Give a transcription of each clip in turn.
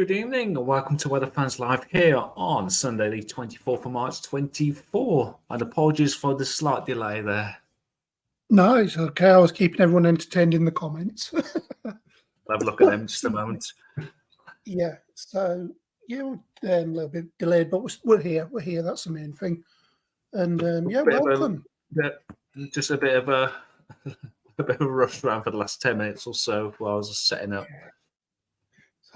Good evening and welcome to Weather Fans Live here on Sunday, the 24th of March 24. And apologies for the slight delay there. No, it's okay. I was keeping everyone entertained in the comments. I'll have a look at them in just a moment. Yeah, so a little bit delayed, but we're here. We're here. That's the main thing. And welcome. Just a bit of a rush around for the last 10 minutes or so while I was just setting up.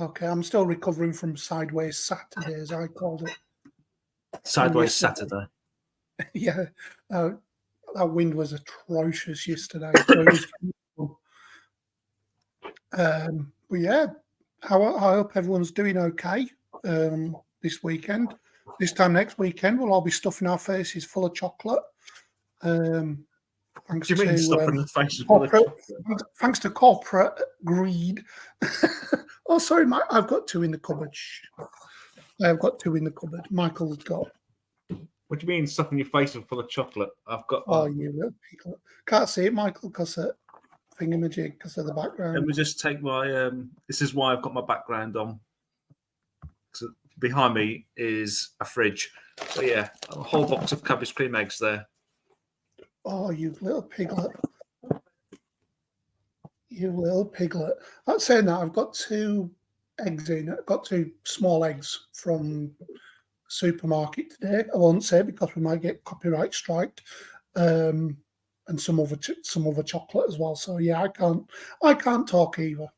Okay, I'm still recovering from Sideways Saturday, as I called it. Sideways Saturday. Yeah, that wind was atrocious yesterday. But yeah, I hope everyone's doing okay this weekend. This time next weekend, we'll all be stuffing our faces full of chocolate. Thanks to corporate greed. Oh, sorry, I've got two in the cupboard. I've got two in the cupboard. Michael's got. What do you mean stuffing your face full of chocolate? I've got. Oh, you little piglet. Can't see it, Michael, because of thingamajig, because of the background. Let me just take my. This is why I've got my background on. So behind me is a fridge. So yeah, a whole box of Cadbury's cream eggs there. Oh, you little piglet. You little piglet. I'm saying that I've got two eggs in. I've got two small eggs from the supermarket today. I won't say because we might get copyright striked. And some other chocolate as well. So yeah, I can't talk either.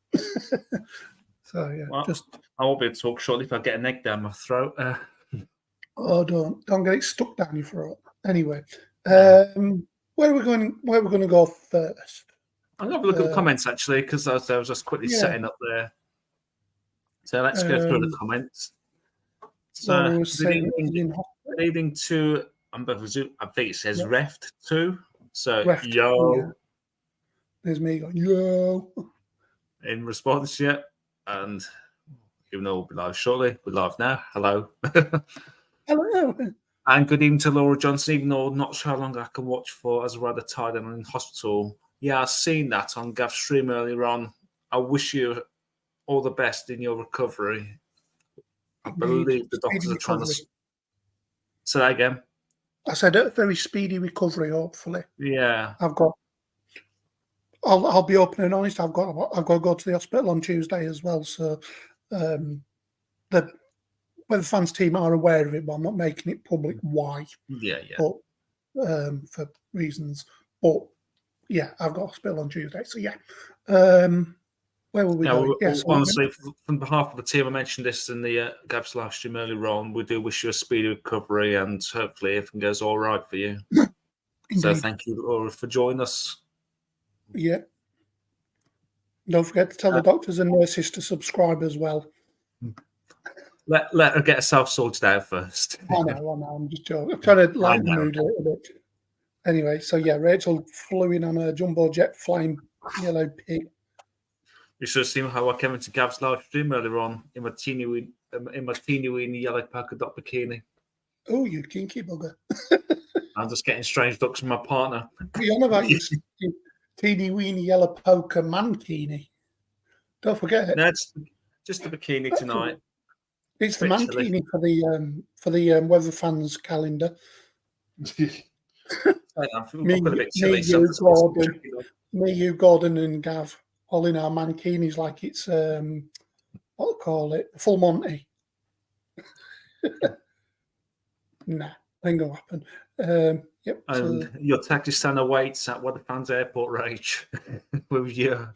So yeah, well, I will be able to talk shortly if I get an egg down my throat. Oh, don't get it stuck down your throat. Anyway, where are we going to go first? I'm going to look at the comments actually because I was just quickly setting up there. So let's go through the comments. So good evening to I think it says Reft too. So Reft, yo. Yeah. There's me going, yo. In response yet. And even though we'll be live shortly, we're live now. Hello. Hello. And good evening to Laura Johnson, even though not sure how long I can watch for as a rather tired and in hospital. Yeah, I've seen that on Gav's stream earlier on. I wish you all the best in your recovery. I believe the doctors are trying to say that again. I said a very speedy recovery, hopefully. Yeah. I'll be open and honest. I've got to go to the hospital on Tuesday as well. So the fans team are aware of it, but I'm not making it public why. Yeah. But for reasons. But yeah, I've got hospital on Tuesday. So yeah. Where will we go? Honestly, from behalf of the team, I mentioned this in the Gab's live stream earlier on. We do wish you a speedy recovery and hopefully everything goes all right for you. So thank you, Laura, for joining us. Yeah. Don't forget to tell the doctors and nurses to subscribe as well. Let her get herself sorted out first. I know. I'm just joking. I'm trying to lighten the mood a little bit. Anyway, so yeah, Rachel flew in on a jumbo jet flying yellow pig. You should have seen how I came into Gav's live stream earlier on in my teeny weeny yellow polka dot bikini. Oh, you kinky bugger. I'm just getting strange looks from my partner. You're on about your teeny weeny yellow polka mankini. Don't forget it. No, it's just a bikini tonight. It's the mankini for the Weather Fans calendar. Me, you, Gordon, and Gav, all in our mankinis like it's what do call it, full Monty. Nah, ain't gonna happen. Yep. And your taxi stand awaits at Weather Fans Airport Rage with your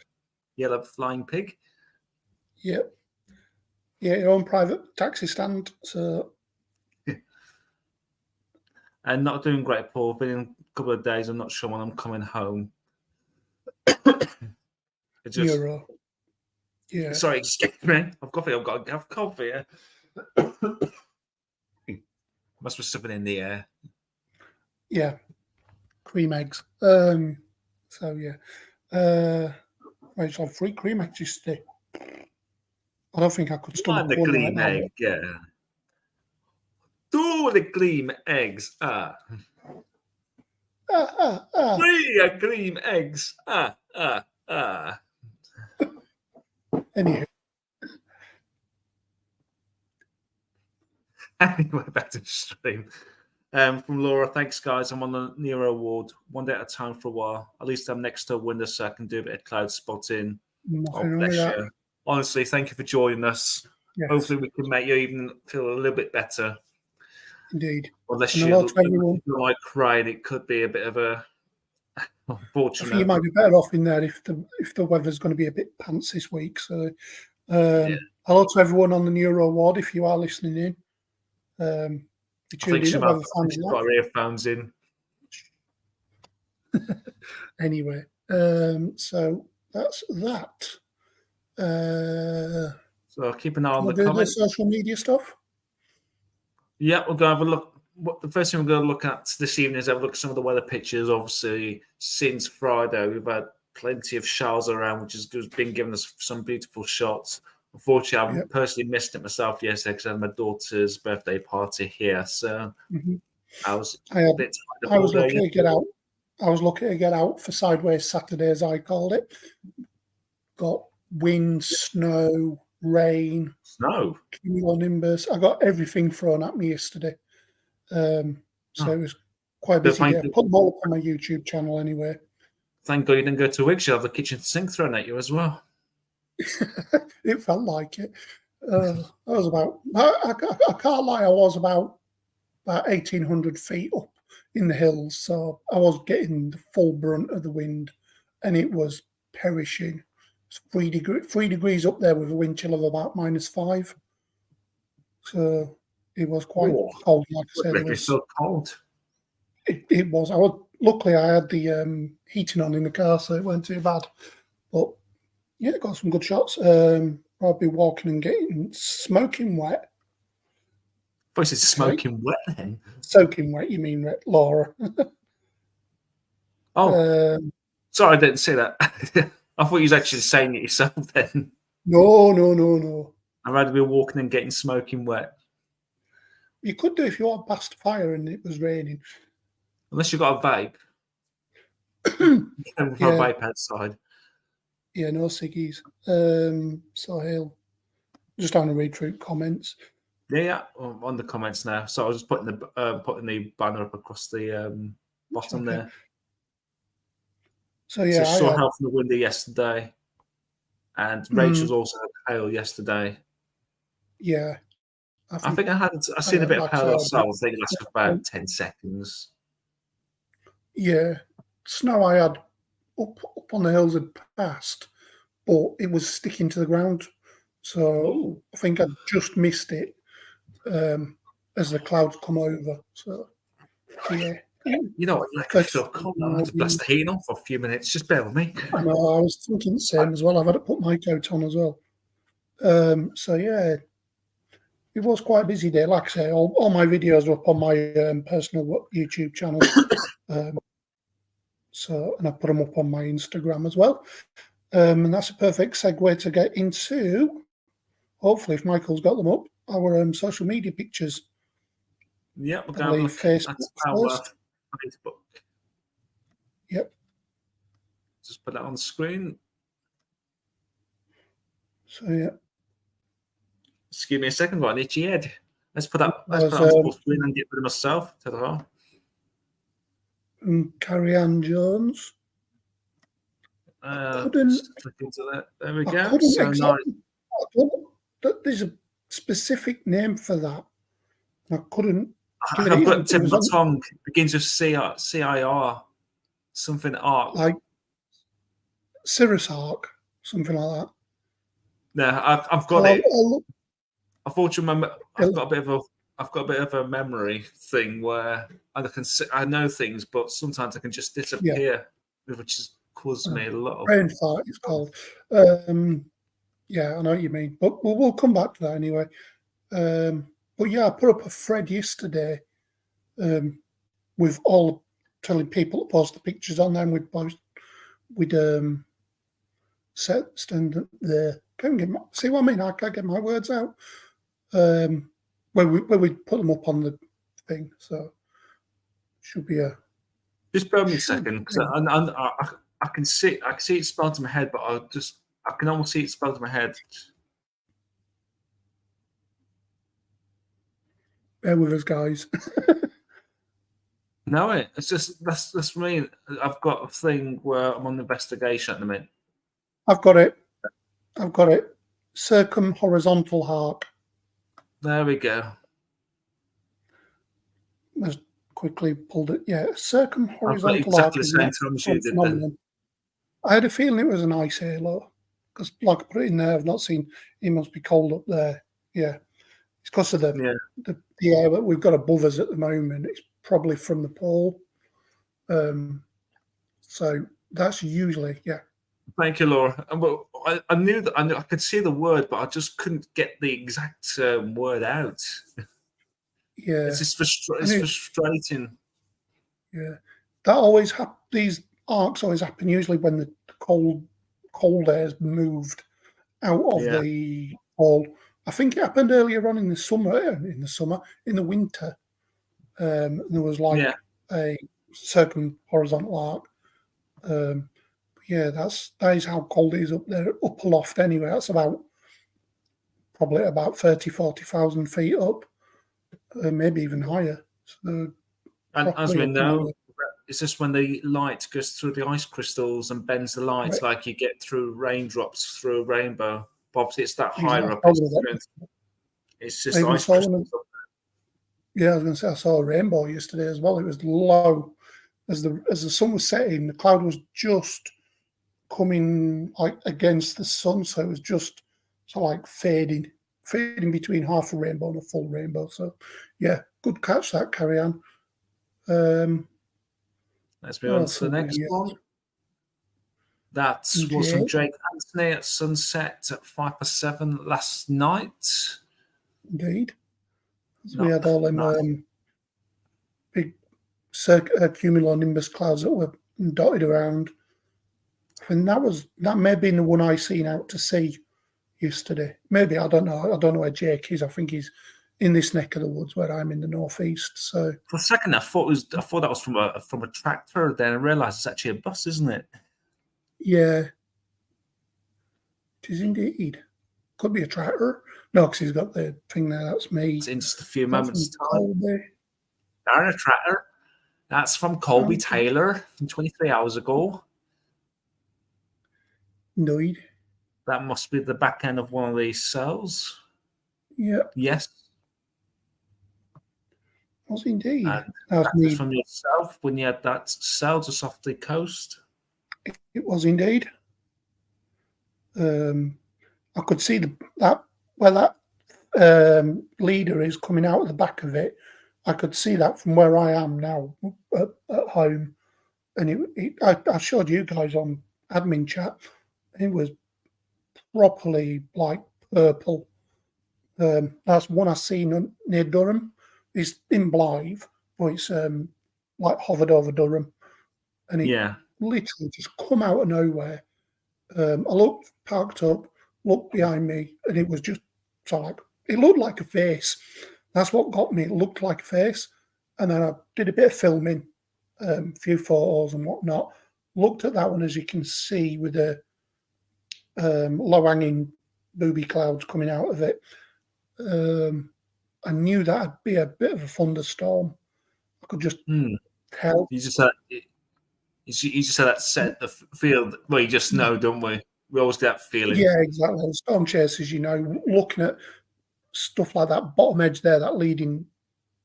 yellow flying pig. Yep. Yeah, your own private taxi stand. So. And not doing great, Paul. Been in a couple of days. I'm not sure when I'm coming home. Euro. Yeah. Sorry, excuse me. I've got to have coffee. Must be something in the air. Yeah. Cream eggs. So yeah. Rachel had 3 cream eggs yesterday. I don't think I could stomach the cream egg. Yeah. 2 the cream eggs. 3 cream eggs. Anyway. Anyway, back to the stream. From Laura, thanks guys. I'm on the Nero Award, one day at a time for a while. At least I'm next to a window so I can do a bit of cloud spotting. Nothing wrong with Bless that. you. Honestly, thank you for joining us. Yes, Hopefully we can make you even feel a little bit better. indeed. Unless And you hello to everyone. feel like crying, it could be a bit of a I think you unfortunate. might be better off in there if the weather's going to be a bit pants this week. So, hello to everyone on the Neuro Award if you are listening in. You tuned in. She's got her earphones in. Anyway, so that's that. So keep an eye on the do comments. The social media stuff. Yeah, we'll go have a look. The first thing we're going to look at this evening is have a look at some of the weather pictures. Obviously, since Friday, we've had plenty of showers around, which has been giving us some beautiful shots. Unfortunately, I've personally missed it myself yesterday because I had my daughter's birthday party here. So I was a bit tired. I was lucky to get out. I was lucky to get out for Sideways Saturday, as I called it. Got wind, snow, rain, cumulonimbus. I got everything thrown at me yesterday. So it was quite a busy day. I put them all up on my YouTube channel anyway. Thank God you didn't go to Wigs. You have the kitchen sink thrown at you as well. It felt like it. I was about, I can't lie, I was about 1,800 feet up in the hills. So I was getting the full brunt of the wind and it was perishing. It's 3 degrees up there with a wind chill of about -5. So it was quite cold, like I said. It was so cold. It was. Luckily, I had the heating on in the car, so it weren't too bad. But yeah, got some good shots. I'll be walking and getting smoking wet. Voice is smoking wet then. Soaking wet, you mean, Laura? Sorry, I didn't say that. I thought you was actually saying it yourself then. No. I'd rather be walking and getting smoking wet. You could do if you walked past fire and it was raining. Unless you've got a vape. A vape outside. Yeah, no ciggies. So I'll just having to read through comments. Yeah, on the comments now. So I was just putting the banner up across the bottom there. So yeah, I saw hail from the window yesterday, and Rachel's also had hail yesterday. Yeah, I think I seen a bit of hail outside. I think it lasted for about 10 seconds. Yeah, snow I had up on the hills had passed, but it was sticking to the ground. So I think I just missed it as the clouds come over. So yeah. You know what? Like I feel cold. I had to blast the heat on for a few minutes. Just bear with me. I know. I was thinking the same as well. I've had to put my coat on as well. So yeah, it was quite a busy day. Like I say, all my videos are up on my personal YouTube channel. And I put them up on my Instagram as well. And that's a perfect segue to get into, hopefully, if Michael's got them up, our social media pictures. Yeah, we're going to look at our Facebook. Yep. Just put that on the screen. So yeah. Just give me a second, got an itchy head. Let's put that on the screen and get rid of myself. Ta-da. Carrie Ann Jones. Click into that. There we go. So nice. There's a specific name for that. I couldn't. I've got tip of my tongue. It begins with CIR. Something arc. Like Cirrus Arc, something like that. No, I've got it. Unfortunately, I've got a bit of a memory thing where I know things, but sometimes I can just disappear, which has caused me a lot of brain fart. It's called. Yeah, I know what you mean, but we'll come back to that anyway. But yeah, I put up a thread yesterday with all telling people to post the pictures on them. We'd stand there. See what I mean? I can't get my words out. Where we put them up on the thing, so should be a. Just bear with me a second, because I can see it spelled in my head, but I can almost see it spelled in my head. Bear with us, guys. No, it's just that's me. I've got a thing where I'm on investigation at the minute. I've got it. I've got it. Circumhorizontal arc. There we go. Just quickly pulled it. Yeah, I've got circumhorizontal arc exactly the is same an time as you excellent did then. phenomenon. I had a feeling it was an ice halo because, like I put it in there, I've not seen. It must be cold up there. Yeah, it's because of Yeah. the air that we've got above us at the moment. It's probably from the pole. So that's usually, yeah. Thank you, Laura. Well, I knew that I could see the word, but I just couldn't get the exact word out. Yeah, It's just frustrating. yeah. That always happens. These arcs always happen usually when the cold air's moved out of Yeah. the pole. I think it happened earlier on in the summer. In the winter, there was like Yeah. a circumhorizontal arc. Yeah, that is how cold it is up there, up aloft anyway. That's probably about 30,000-40,000 feet up, maybe even higher. So And as properly we up in the know, air. it's just when the light goes through the ice crystals and bends the light, Right. like you get through raindrops through a rainbow. But obviously, it's that higher up. Exactly. It's I just even ice saw one. crystals. Yeah, I was going to say I saw a rainbow yesterday as well. It was low as the sun was setting. The cloud was just coming like against the sun, so it was just like fading between half a rainbow and a full rainbow. So yeah, good catch that. Carry on. Let's move What on else to the have next we one. That was from Jay? Jake Anthony at sunset at 5 for 7 last night. Indeed. So we Not had all them nice. big cumulonimbus clouds that were dotted around. And that may have been the one I seen out to sea yesterday. Maybe, I don't know. I don't know where Jake is. I think he's in this neck of the woods where I'm in the northeast. So For a second, I thought that was from a tractor. Then I realised it's actually a bus, isn't it? yeah, it is indeed. Could be a tractor. No, because he's got the thing there. That's me. It's in just a few That's moments' from time. Colby. Darn a tractor. That's from Colby Taylor from 23 hours ago. Indeed. That must be the back end of one of these cells. Yeah. Yes. Was indeed. And That's me. from yourself when you had that cell just off the coast. It was indeed. I could see that leader is coming out of the back of it. I could see that from where I am now at home, and I showed you guys on admin chat. It was properly like purple. That's one I seen near Durham. It's in Blythe, but it's like hovered over Durham, and it literally just come out of nowhere. I looked, parked up, looked behind me, and it was just it looked like a face. That's what got me. It looked like a face. And then I did a bit of filming, a few photos and whatnot. Looked at that one, as you can see, with the low-hanging booby clouds coming out of it. I knew that'd be a bit of a thunderstorm. I could just tell. You just had that set the field. Well, you just know, don't we? We always get that feeling. Yeah, exactly. Storm chasers, looking at stuff like that bottom edge there, that leading,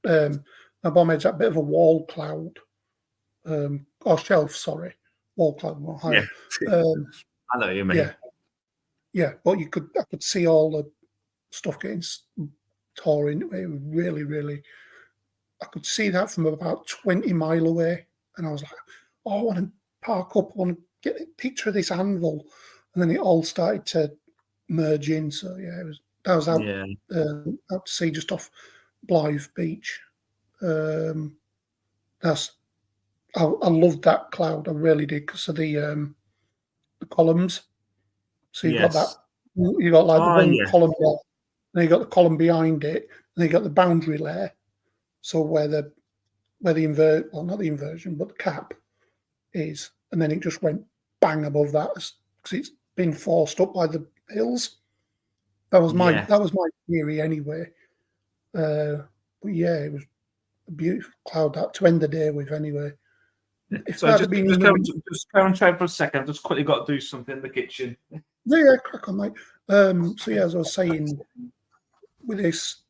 the bottom edge, that bit of a wall cloud, or shelf, sorry, wall cloud, more higher. Yeah. I know what you mean. Yeah, but I could see all the stuff getting tore into it. It was really, really, I could see that from about 20 mile away, and I was like, oh, I want to park up, I want to get a picture of this anvil, and then it all started to merge in. So yeah, that was out to sea just off Blythe Beach. I loved that cloud. I really did, because of the columns. So you've got that. You got like the one column there, then you got the column behind it, and then you got the boundary layer. So where the not the inversion, but the cap is, and then it just went bang above that because it's been forced up by the hills. That was my theory anyway. But But yeah, it was a beautiful cloud that to end the day with anyway. If So that just, had been just, in go, the just go and try for a second. I've just quickly got to do something in the kitchen. yeah, crack on, mate. So yeah, as I was saying, with this,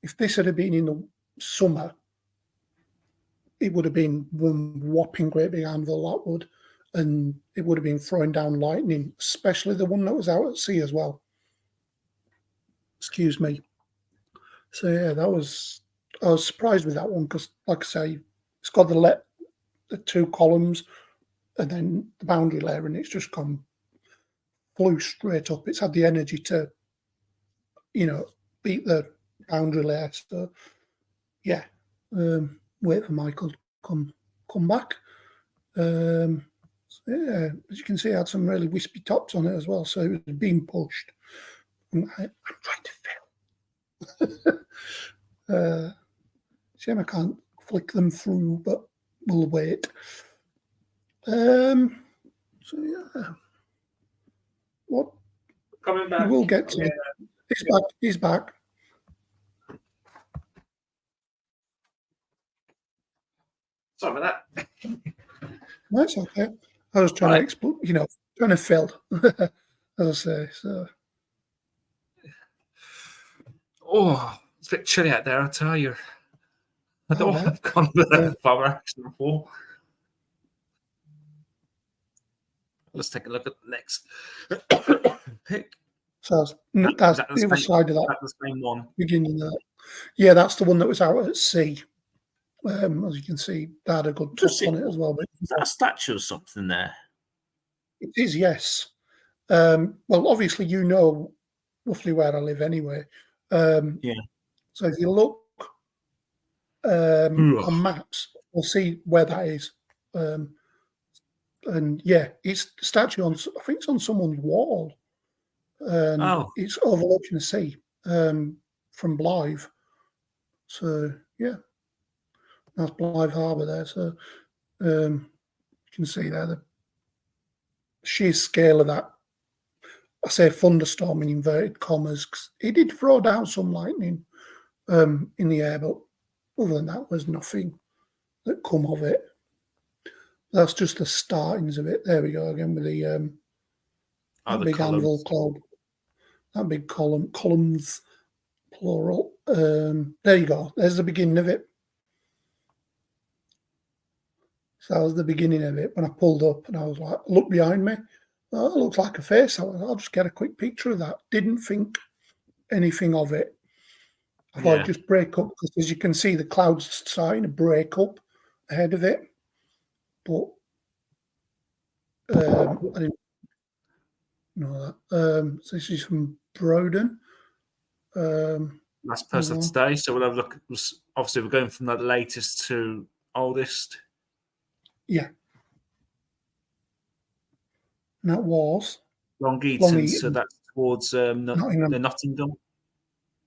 if this had been in the summer, it would have been one whopping great big anvil, that would, and it would have been throwing down lightning, especially the one that was out at sea as well. Excuse me. So yeah, I was surprised with that one because, like I say, it's got the two columns and then the boundary layer, and it's just flew straight up. It's had the energy to, beat the boundary layer. So yeah, wait for Michael to come back. So yeah, as you can see, it had some really wispy tops on it as well, so it was being pushed. And I'm trying to film. Shame I can't flick them through, but we'll wait. So yeah, what Coming back. we will get to. Yeah. He's back. He's back. Sorry about that. That's okay. I was trying to explain, trying to fill, as I say. So. Oh, it's a bit chilly out there, I tell you. I don't Oh, have gone the fire action before. Let's take a look at the next pick. So that's the other side of that. That's the same one. Beginning of that. Yeah, that's the one that was out at sea. As you can see, that had a good top on it as well. But is that a statue or something there? It is, yes. Well, obviously, you know roughly where I live anyway. Yeah. So if you look on maps, we'll see where that is. And yeah, it's a statue on, I think it's on someone's wall. And it's overlooking the sea from Blythe. So yeah, that's Blythe Harbour there. So you can see there the sheer scale of that. I say thunderstorm in inverted commas, 'cause it did throw down some lightning in the air, but other than that, there's nothing that come of it. That's just the startings of it. There we go again with the big columns. Anvil cloud, that big columns, plural. There you go. There's the beginning of it. So that was the beginning of it when I pulled up and I was like, look behind me. Oh, it looks like a face. I'll just get a quick picture of that. Didn't think anything of it. I thought I'd just break up because, as you can see, the clouds starting to break up ahead of it. But I didn't know that. So this is from Broden. Last person of today. So we'll have a look. Obviously, we're going from the latest to oldest. Yeah. And that was Long Eaton. So that's towards Nottingham. the Nottingham.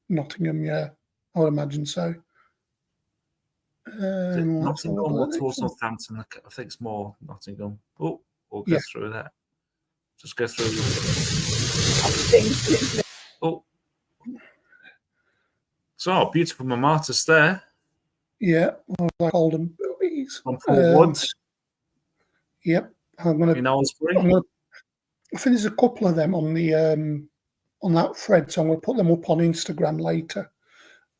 Nottingham, yeah. I would imagine so. Nottingham or towards Northampton? I think it's more Nottingham. Oh, we'll go through that. Just go through. Oh. So beautiful Mamatus there. Yeah, like Oldham boobies. On Port Woods. Yep. I'm gonna in Aylesbury. I think there's a couple of them on the on that thread, so I'm gonna put them up on Instagram later.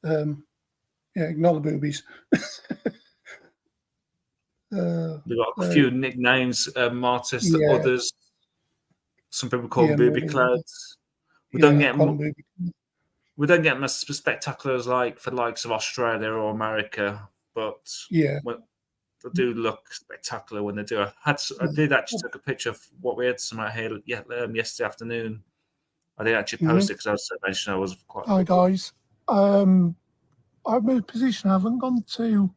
Yeah, ignore the boobies. We've got a few nicknames, Martis, others. Some people call them booby clouds. We don't get them as spectacular as like for the likes of Australia or America, but they do look spectacular when they do. I did actually take a picture of what we had some out here yesterday afternoon. I did actually post it because I was quite. Hi guys, I'm in a position. I haven't gone to.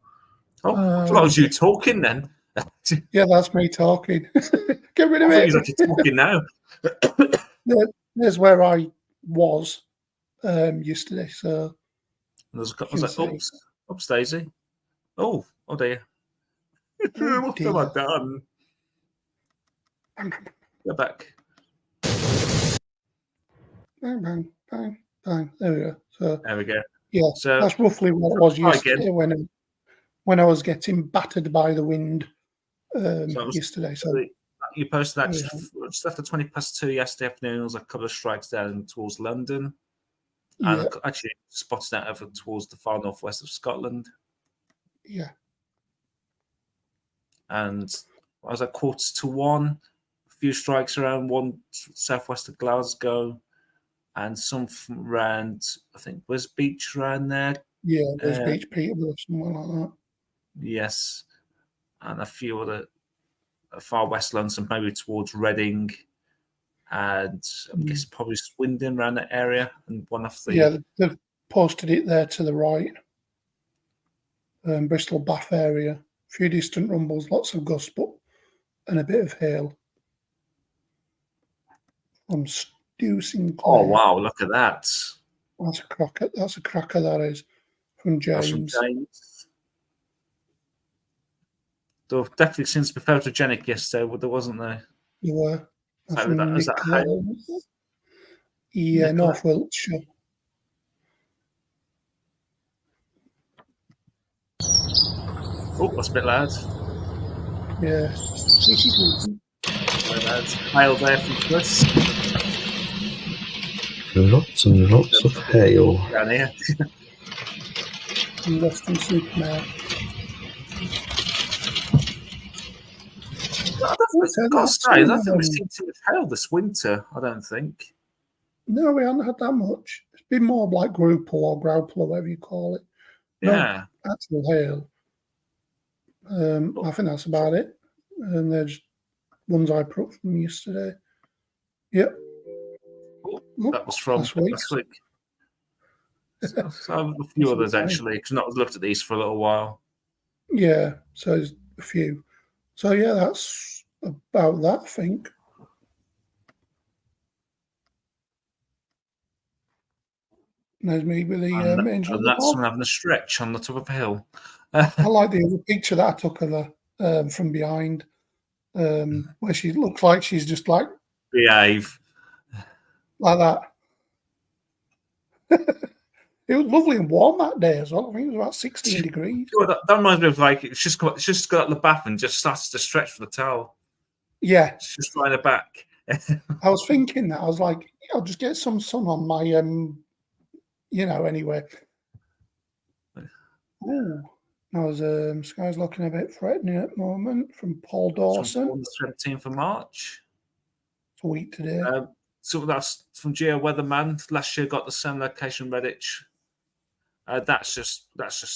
I thought it was you talking then. Yeah, that's me talking. Get rid of it. He's actually talking now. There's where I was yesterday. So I was like, oops, Daisy. Oh dear. What have I done? Go back. Bang, bang, bang, bang. There we go. So there we go. Yeah, So that's roughly what it was try again. yesterday when I was getting battered by the wind So it was yesterday. So you posted that yeah, just after 20 past 2 yesterday afternoon. There was a couple of strikes down towards London, yeah, and actually spotted that over towards the far northwest of Scotland. yeah. And I was at 1:15. A few strikes around one southwest of Glasgow, and some around, I think, was Beach around there. Yeah, there's Beach Peterborough, somewhere like that. Yes, and a few other far west London, maybe towards Reading, and I'm guessing probably Swindon around that area. And one of the Yeah, they've posted it there to the right. Bristol Bath area. A few distant rumbles, lots of gusts, and a bit of hail. From Stu Sinclair. oh wow, look at that! That's a cracker. That's a cracker. That is from That's from James. James. There definitely seems to be photogenic yesterday, but there wasn't there. There were. That's So from is that Nicola. Yeah, Nicola? North Wiltshire. Oh, that's a bit loud. Yeah. Sorry, lads. Hail there from Chris. Lots and lots of hail. Down here. From Western Supermare. I've got to say, I don't think we've seen too much hail this winter. I don't think. No, we haven't had that much. It's been more like Grupal or Growple or whatever you call it. Yeah. No actual hail. I think that's about it. And there's ones I put from yesterday. Yep. That was from last week. So I have a few others actually, because I've not looked at these for a little while. Yeah, so there's a few. So yeah, that's about that, I think. There's me with the angel. And that's from having a stretch on the top of a hill. I like the other picture that I took of her from behind, where she looks like she's just like behave like that. It was lovely and warm that day as well. I think it was about 16 degrees. That reminds me of like it's just got out of the bath and just starts to stretch for the towel. Yeah, it's just lying back. I was thinking that I was like, I'll just get some sun on my, anyway. Ooh, now sky's looking a bit threatening at the moment from Paul Dawson. On the 17th of March. It's a week today. So that's from Geo Weatherman. Last year got the same location, Redditch. That's just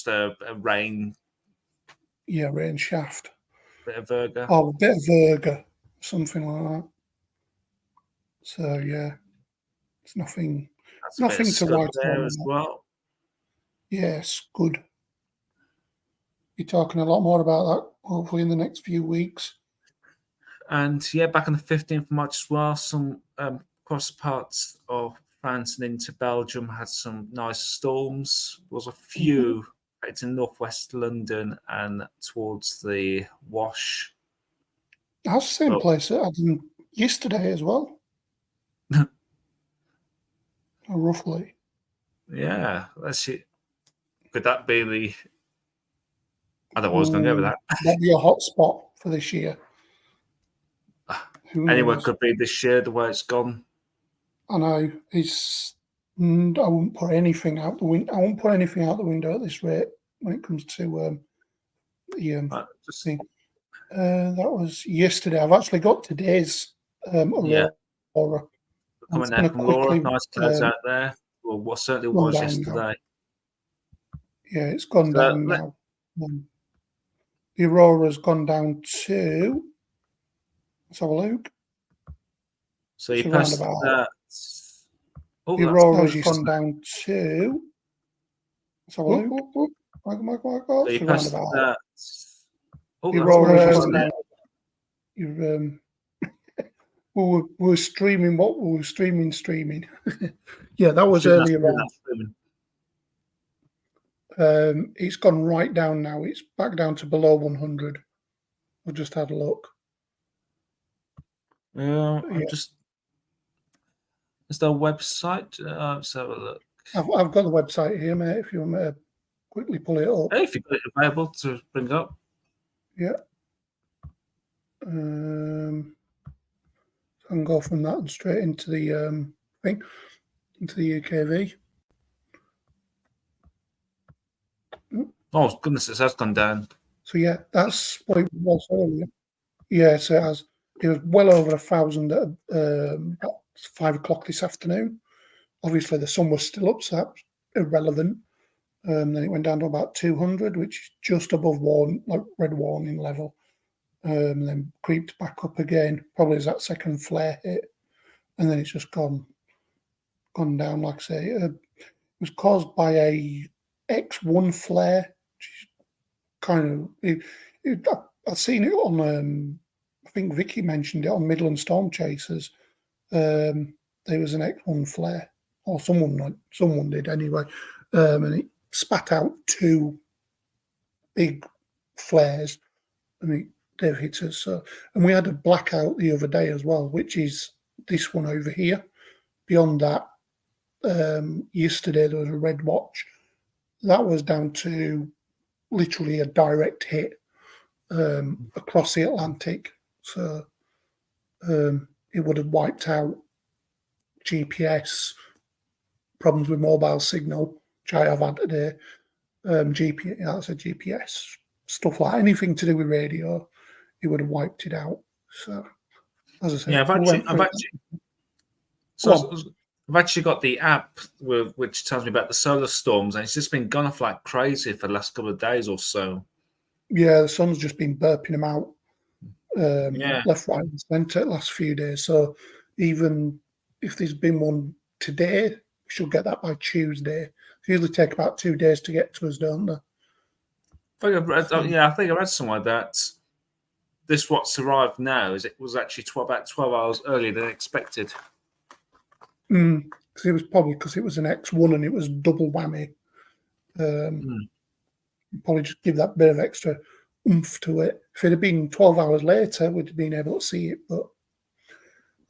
a rain. Yeah, rain shaft. Bit of Virga. Oh, a bit of Virga, something like that. So yeah, it's nothing to write there as well. Yes, good. Be talking a lot more about that hopefully in the next few weeks. And yeah, back on the 15th of March as well, some across parts of France and into Belgium had some nice storms. There was a few in northwest London and towards the Wash. That's the same place that I had them yesterday as well. Roughly. Yeah, that's it. Could that be the... I don't know what I was going to go with that. That'd be a hot spot for this year. Anywhere could be this year, the way it's gone. I know. I won't put anything out the window. I won't put anything out the window at this rate when it comes to the thing. That was yesterday. I've actually got today's Aurora. Coming out from Laura, nice clouds out there. Well, what certainly was yesterday. Now. Yeah, it's gone down now. The Aurora's gone down to... Let's have a look. So you posted that. The Aurora's gone down to... Let's have a look. So you posted that. The Aurora's gone down. We were streaming what? We were streaming. Yeah, that was earlier on. It's gone right down now. It's back down to below 100. I've just had a look. Is there a website? Let's have a look. I've got the website here, mate. If you want me to quickly pull it up. Hey, if you've got it available to bring up. Yeah. I can go from that and straight into the thing, into the UKV. Oh, goodness, it has gone down. So yeah, that's what it was earlier. Yeah, so it was well over 1,000 at about 5 o'clock this afternoon. Obviously, the sun was still up, so that's irrelevant. Then it went down to about 200, which is just above red warning level. Then creeped back up again, probably as that second flare hit, and then it's just gone down. Like I say, it was caused by a X1 flare, which is kind of. I've seen it on. I think Vicky mentioned it on Midland Storm Chasers. There was an X1 flare, or someone did anyway, and it spat out 2 big flares, and they've hit us. So, and we had a blackout the other day as well, which is this one over here. Beyond that, yesterday there was a red watch. That was down to literally a direct hit across the Atlantic. So it would have wiped out GPS, problems with mobile signal, which I have had today. GPS, stuff like anything to do with radio, it would have wiped it out. So, as I said, Yeah, I've actually got the app which tells me about the solar storms, and it's just been gone off like crazy for the last couple of days or so. Yeah, the sun's just been burping them out left, right, and centre the last few days. So even if there's been one today, we should get that by Tuesday. It usually take about 2 days to get to us, don't they? I think I read somewhere that what's arrived now was actually about 12 hours earlier than expected. Because it was probably because it was an X1 and it was double whammy. Probably just give that bit of extra oomph to it. If it had been 12 hours later, we'd have been able to see it, but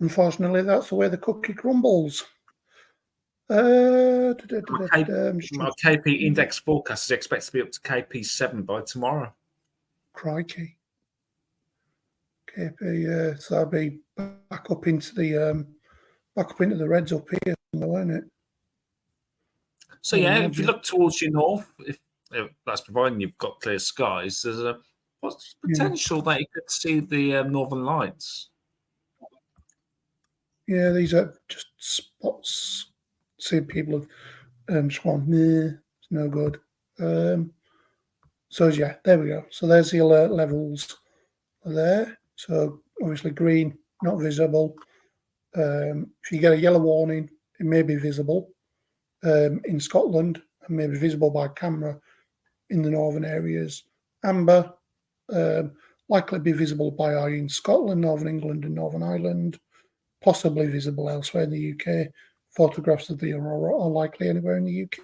unfortunately, that's the way the cookie crumbles. My KP index forecast is expected to be up to KP7 by tomorrow. Crikey. KP, so I'll be back up into the reds up here, won't it? So if you look towards your north, if that's providing you've got clear skies, there's a potential that you could see the northern lights. Yeah, these are just spots. See, people have just gone, nah, it's no good. So yeah, there we go. So there's the alert levels there. So obviously green, not visible. If you get a yellow warning, it may be visible in Scotland and may be visible by camera in the northern areas. Amber, likely be visible by eye in Scotland, Northern England and Northern Ireland, possibly visible elsewhere in the UK. Photographs of the aurora are likely anywhere in the UK.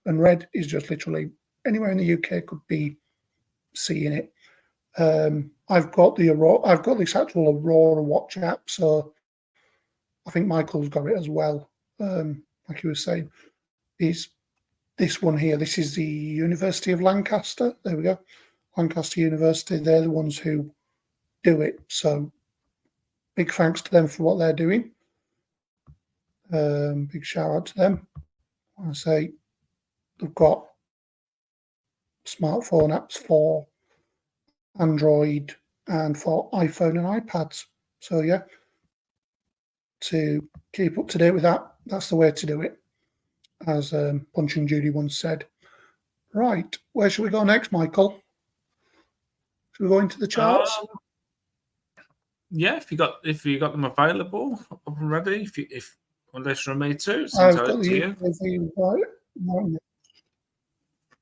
And red is just literally anywhere in the UK could be seeing it. I've got this actual Aurora Watch app, so I think Michael's got it as well. Like he was saying, is this one here. This is the University of Lancaster. There we go. Lancaster University. They're the ones who do it. So big thanks to them for what they're doing. Big shout out to them. I say they've got smartphone apps for Android and for iPhone and iPads. So yeah, to keep up to date with that, that's the way to do it, as Punch and Judy once said. Right, where should we go next, Michael? Should we go into the charts? Yeah, if you got them available, up and ready. If unless you're me too, it's I've got to you. Right.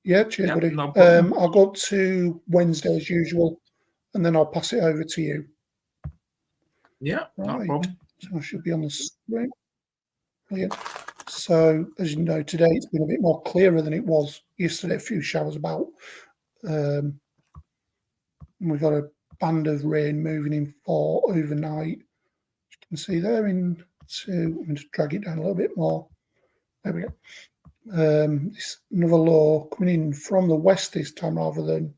Yeah, cheers, buddy. No I'll go up to Wednesday as usual, and then I'll pass it over to you. Yeah, right. No problem. So I should be on the screen. Brilliant. So, as you know, today it's been a bit more clearer than it was yesterday. A few showers about. We've got a band of rain moving in for overnight. You can see there I'm going to drag it down a little bit more. There we go. This another low coming in from the west this time rather than,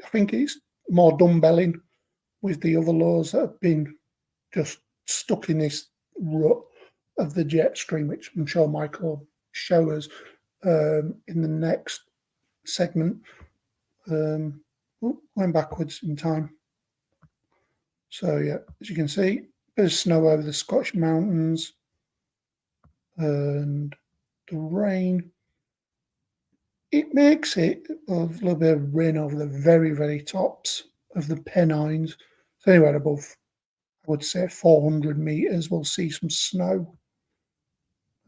I think it's more dumbbelling with the other lows that have been just stuck in this rut of the jet stream, which I'm sure Michael will show us in the next segment. Going backwards in time. So yeah, as you can see, there's snow over the Scottish mountains and the rain. It makes it a little bit of rain over the very, very tops of the Pennines. So anywhere above, I would say 400 meters, we'll see some snow.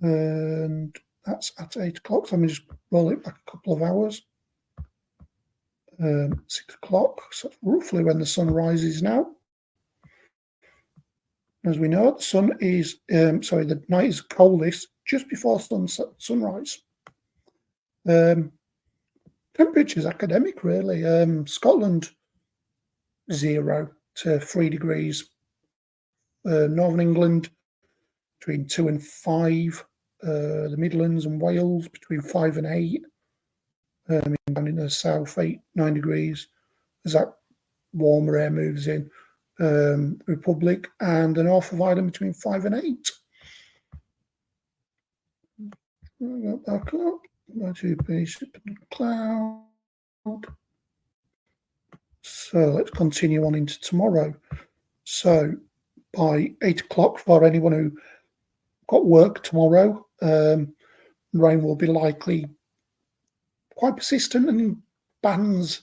And that's at 8 o'clock. So let me just roll it back a couple of hours. 6 o'clock, so roughly when the sun rises now. As we know, the sun is, the night is coldest just before sunrise. Temperatures academic, really. Scotland, 0 to 3 degrees. Northern England, between 2 and 5. The Midlands and Wales, between 5 and 8. Down in the south, 8, 9 degrees. As that warmer air moves in. Republic and the north of Ireland, between 5 and 8. Back up. To base cloud. So let's continue on into tomorrow. So by 8 o'clock, for anyone who got work tomorrow, rain will be likely quite persistent and bands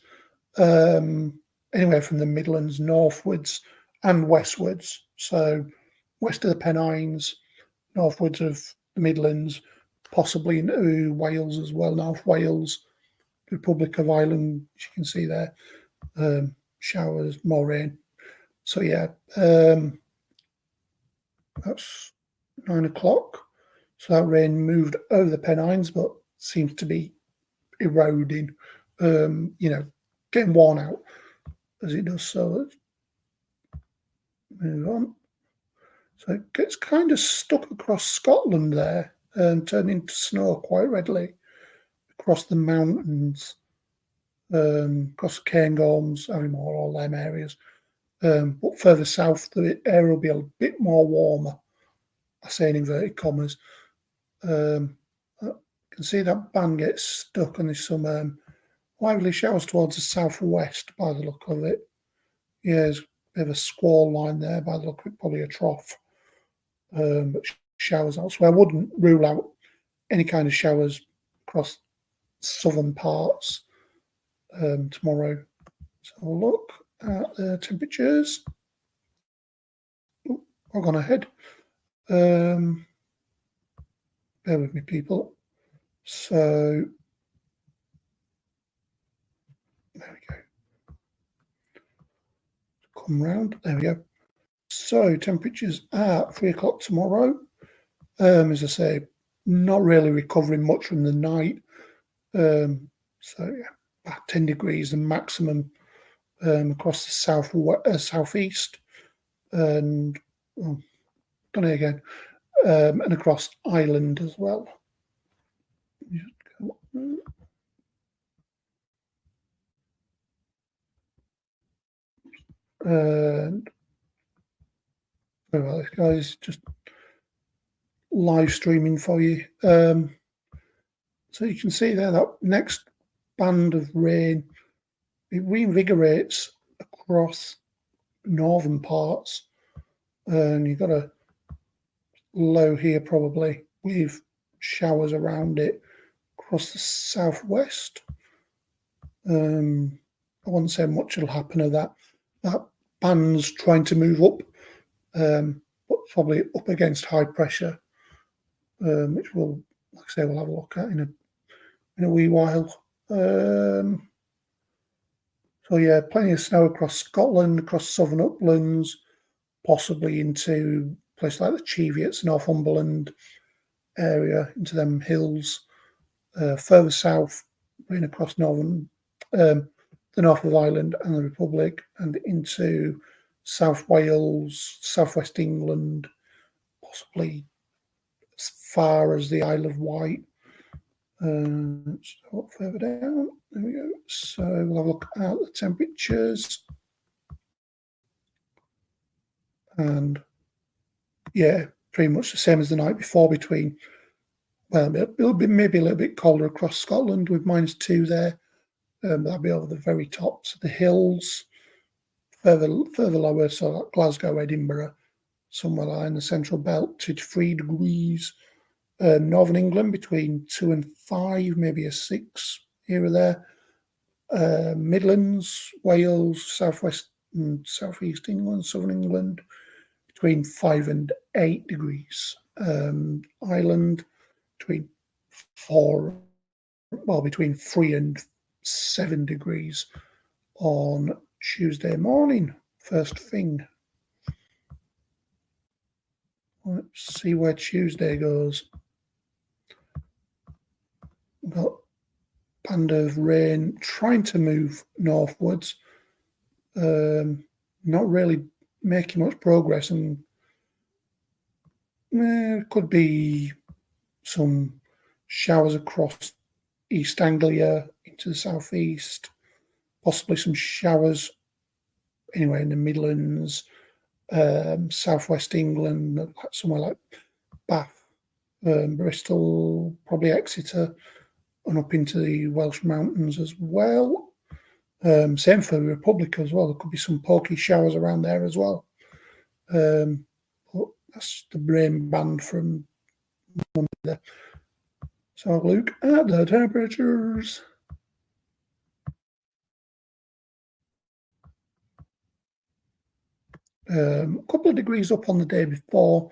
anywhere from the Midlands northwards and westwards. So west of the Pennines, northwards of the Midlands, possibly into Wales as well, North Wales, Republic of Ireland, as you can see there, showers, more rain. So yeah, that's 9 o'clock. So that rain moved over the Pennines, but seems to be eroding, getting worn out as it does. So let's move on. So it gets kind of stuck across Scotland there and turned into snow quite readily across the mountains, across Cairngorms, Aviemore, all them areas. But further south, the air will be a bit more warmer. I say in inverted commas. You can see that band gets stuck, and there's some lively showers towards the southwest by the look of it. Yeah, there's a bit of a squall line there by the look of it, probably a trough. But showers elsewhere. I wouldn't rule out any kind of showers across southern parts tomorrow. So we'll look at the temperatures. I've gone ahead. Bear with me, people. So there we go. Come round. There we go. So temperatures at 3 o'clock tomorrow. As I say, not really recovering much from the night. So yeah, about 10 degrees, the maximum across the southeast, and done it again, and across Ireland as well. And well, this guy's just live streaming for you. So you can see there that next band of rain, it reinvigorates across northern parts, and you've got a low here probably with showers around it across the southwest. I wouldn't say much will happen of that. That band's trying to move up, but probably up against high pressure, which we'll, like I say, we'll have a look at in a wee while. So yeah, plenty of snow across Scotland, across southern uplands, possibly into places like the Cheviots, Northumberland area, into them hills. Further south, rain across the north of Ireland and the Republic, and into South Wales, southwest England, possibly far as the Isle of Wight. Let's look further down. There we go. So we'll have a look at the temperatures. And yeah, pretty much the same as the night before between, well, it'll be maybe a little bit colder across Scotland with -2 there. That'll be over the very tops of the hills. Further lower, so like Glasgow, Edinburgh, somewhere like in the central belt, 2 to 3 degrees. Northern England between 2 and 5, maybe a 6 here or there. Midlands, Wales, southwest and southeast England, southern England, between 5 and 8 degrees. Ireland between between 3 and 7 degrees on Tuesday morning, first thing. Let's see where Tuesday goes. We've got a band of rain trying to move northwards. Not really making much progress, and could be some showers across East Anglia into the southeast, possibly some showers anyway in the Midlands, southwest England, somewhere like Bath, Bristol, probably Exeter, and up into the Welsh mountains as well. Same for the Republic as well. There could be some pokey showers around there as well. But that's the rain band from Monday there. So I'll look at the temperatures. A couple of degrees up on the day before,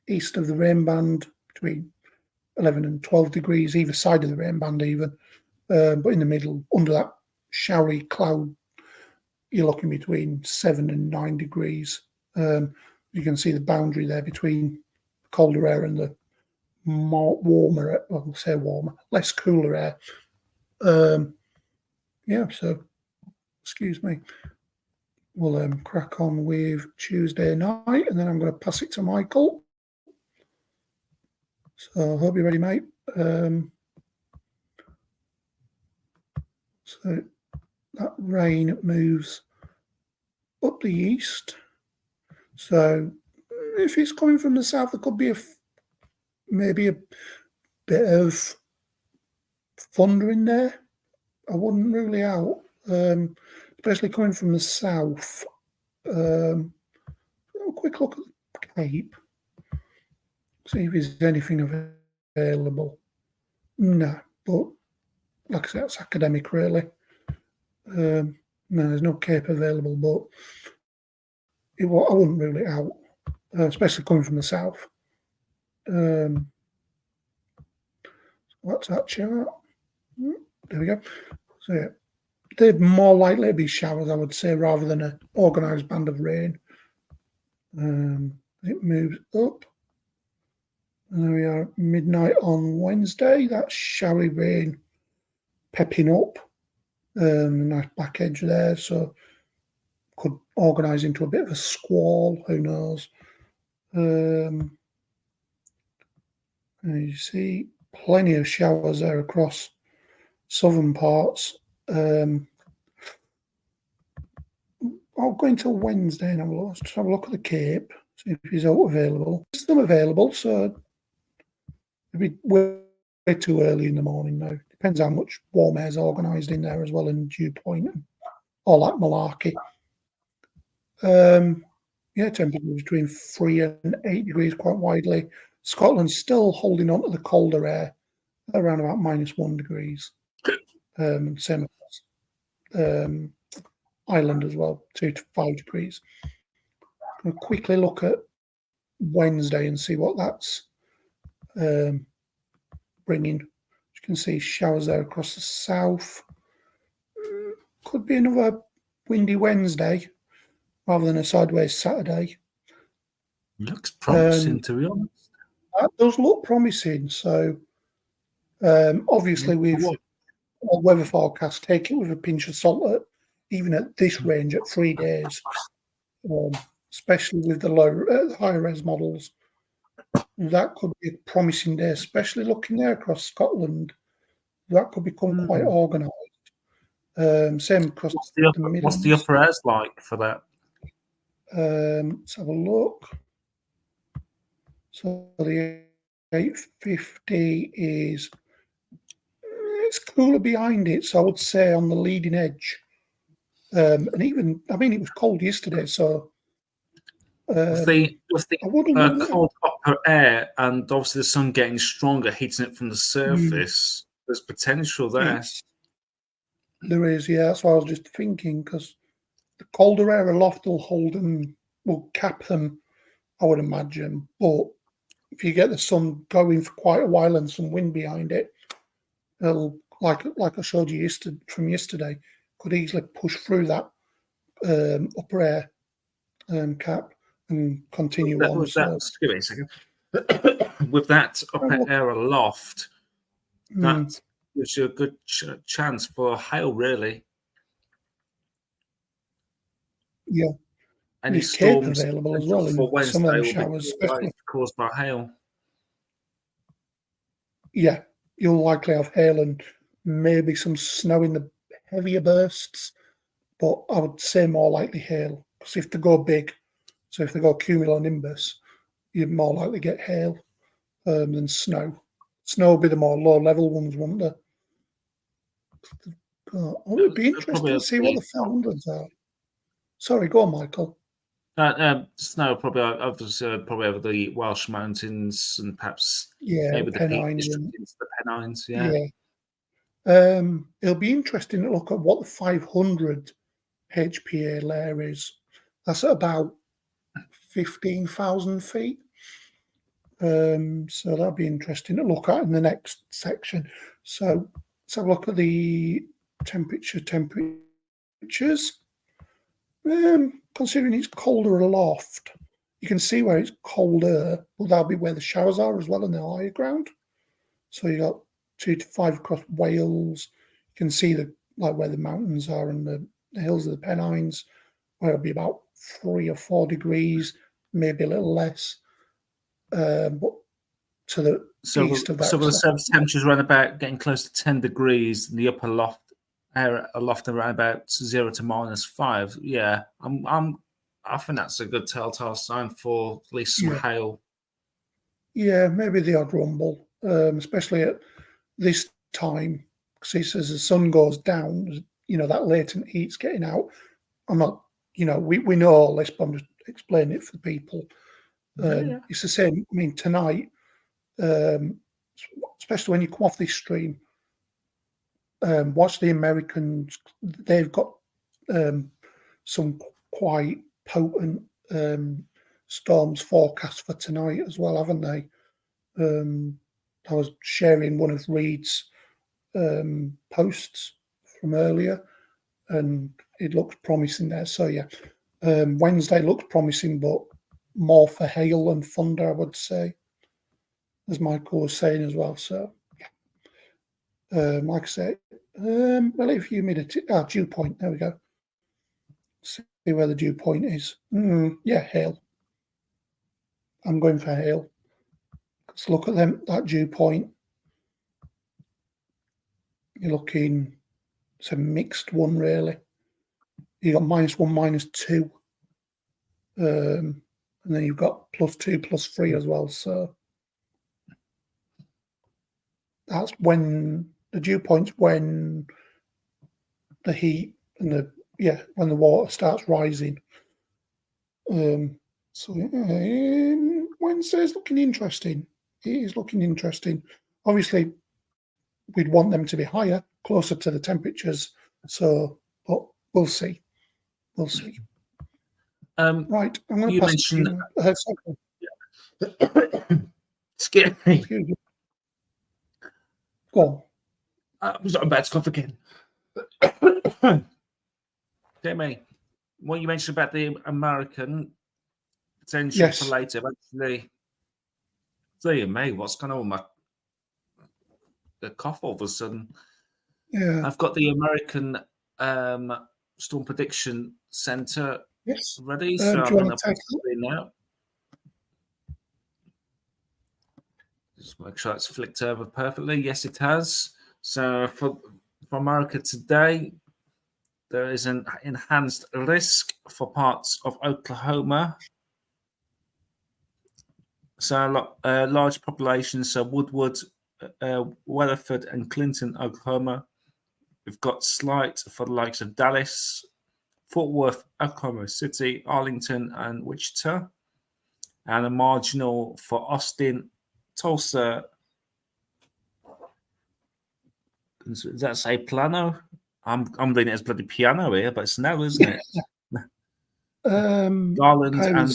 east of the rain band, between 11 and 12 degrees, either side of the rain band even. But in the middle, under that showery cloud, you're looking between 7 and 9 degrees. You can see the boundary there between colder air and the more warmer, I'll say warmer, less cooler air. Yeah, so, excuse me. We'll crack on with Tuesday night, and then I'm going to pass it to Michael. So I hope you're ready, mate. So that rain moves up the east. So if it's coming from the south, there could be maybe a bit of thunder in there. I wouldn't rule it out, especially coming from the south. A quick look at the Cape. See if there's anything available. No, but like I said, it's academic, really. No, there's no Cape available, but I wouldn't rule it out, especially coming from the south. What's that chart? There we go. So yeah, they're more likely to be showers, I would say, rather than an organised band of rain. It moves up. And there we are, midnight on Wednesday. That's showery rain pepping up. Nice back edge there, so could organise into a bit of a squall, who knows. And you see plenty of showers there across southern parts. I'll go into Wednesday and have a look at the Cape, see if it's out available. There's some available, so it'll be way too early in the morning now. Depends how much warm air's organised in there as well, and dew point and all that malarkey. Yeah, temperatures between 3 and 8 degrees quite widely. Scotland's still holding on to the colder air, around about -1 degrees. Same as Ireland as well, 2 to 5 degrees. I'll quickly look at Wednesday and see what that's bringing. You can see showers there across the south. Could be another windy Wednesday rather than a sideways Saturday. Looks promising, to be honest. That does look promising. So obviously with weather forecast, take it with a pinch of salt, even at this range at 3 days, especially with the higher res models. that could be a promising day, especially looking there across Scotland. That could become quite organised. Same across the Midlands. What's the upper airs like for that? Let's have a look. So the 850 is it's cooler behind it, so I would say on the leading edge. And even, I mean, it was cold yesterday, so With the I wouldn't. cold upper air and obviously the sun getting stronger, heating it from the surface, there's potential there. There is, yeah. That's what I was just thinking, because the colder air aloft will hold them, will cap them, I would imagine. But if you get the sun going for quite a while and some wind behind it, it'll, like I showed you from yesterday, could easily push through that upper air cap and continue on. Excuse me a second. With that upper air aloft, that gives you a good chance for hail, really. Yeah. Any There's cape storms available as well for in Wednesday some of them will showers, be especially caused by hail. Yeah, you'll likely have hail and maybe some snow in the heavier bursts, but I would say more likely hail, because if they go big, so if they go cumulonimbus, you'd more likely get hail than snow. Snow will be the more low-level ones, won't they? Oh, it would be interesting to see what the 500s are. Sorry, go on, Michael. Snow probably over the Welsh mountains and perhaps maybe the Peak District into the Pennines. Yeah. It'll be interesting to look at what the 500 HPA layer is. That's at about 15,000 feet. So that'll be interesting to look at in the next section. So let's have a look at the temperatures. Considering it's colder aloft, you can see where it's colder, but that'll be where the showers are as well in the higher ground. So you got 2 to 5 across Wales. You can see where the mountains are and the hills of the Pennines, where it'll be about 3 or 4 degrees, maybe a little less. But to the east of that. So the surface temperatures around about getting close to 10 degrees in the upper loft area aloft around about 0 to -5. Yeah, I think that's a good telltale sign for at least some hail. Yeah, maybe the odd rumble, especially at this time, because as the sun goes down, that latent heat's getting out. I'm not, we know all this, but I'm just explaining it for the people. It's the same. I mean, tonight, especially when you come off this stream, watch the Americans. They've got some quite potent storms forecast for tonight as well, haven't they? I was sharing one of Reed's posts from earlier, and it looks promising there. So yeah, Wednesday looks promising, but more for hail and thunder, I would say, as Michael was saying as well. So yeah, like I say, relative humidity, dew point. There we go. See where the dew point is. Yeah, hail. I'm going for hail. Let's look at that dew point. You're looking, it's a mixed one, really. You got -1, -2. And then you've got +2, +3 as well. So that's when the dew point's when the heat and when the water starts rising. So Wednesday's looking interesting. It is looking interesting. Obviously, we'd want them to be higher, closer to the temperatures. So, but we'll see. We'll see. Right, I'm going to pass mentioned. Excuse me. Go on. I was about to cough again. Jamie, what you mentioned about the American potential for later, actually. Dear me, what's going on with the cough all of a sudden? Yeah. I've got the American Storm Prediction Center ready, so I'm going to put it now. Just make sure it's flicked over perfectly. Yes, it has. So for America today, there is an enhanced risk for parts of Oklahoma. So large populations, so Woodward, Weatherford, and Clinton, Oklahoma. We've got slight for the likes of Dallas, Fort Worth, Oklahoma City, Arlington, and Wichita. And a marginal for Austin, Tulsa. Does that say plano? I'm reading it as bloody piano here, but it's no, isn't it? Garland and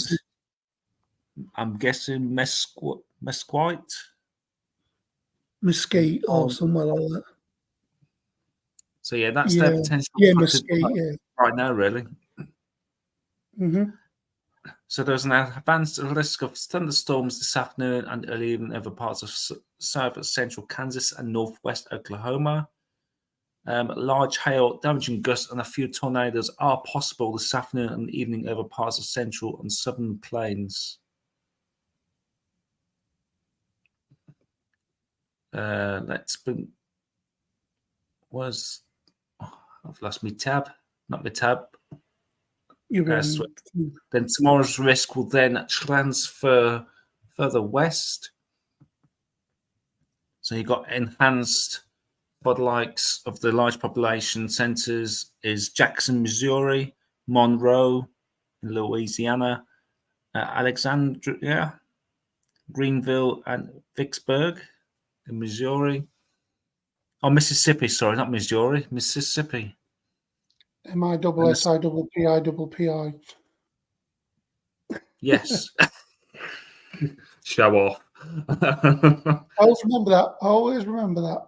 I'm guessing Mesquite. Mesquite or somewhere like that. So yeah, that's their potential. Yeah, Mesquite. Yeah. Right now, really. Mm-hmm. So there's an advanced risk of thunderstorms this afternoon and early evening over parts of south central Kansas and northwest Oklahoma. Large hail, damaging gusts, and a few tornadoes are possible this afternoon and evening over parts of central and southern plains. Let's bring. I've lost my tab. Not my tab. Then tomorrow's risk will then transfer further west. So you've got enhanced for the likes of the large population centers is Jackson, Missouri, Monroe in Louisiana, Alexandria, Greenville, and Vicksburg in Missouri. Oh, Mississippi, sorry, not Missouri, Mississippi. MISSIPPI. Yes. Show off. I always remember that.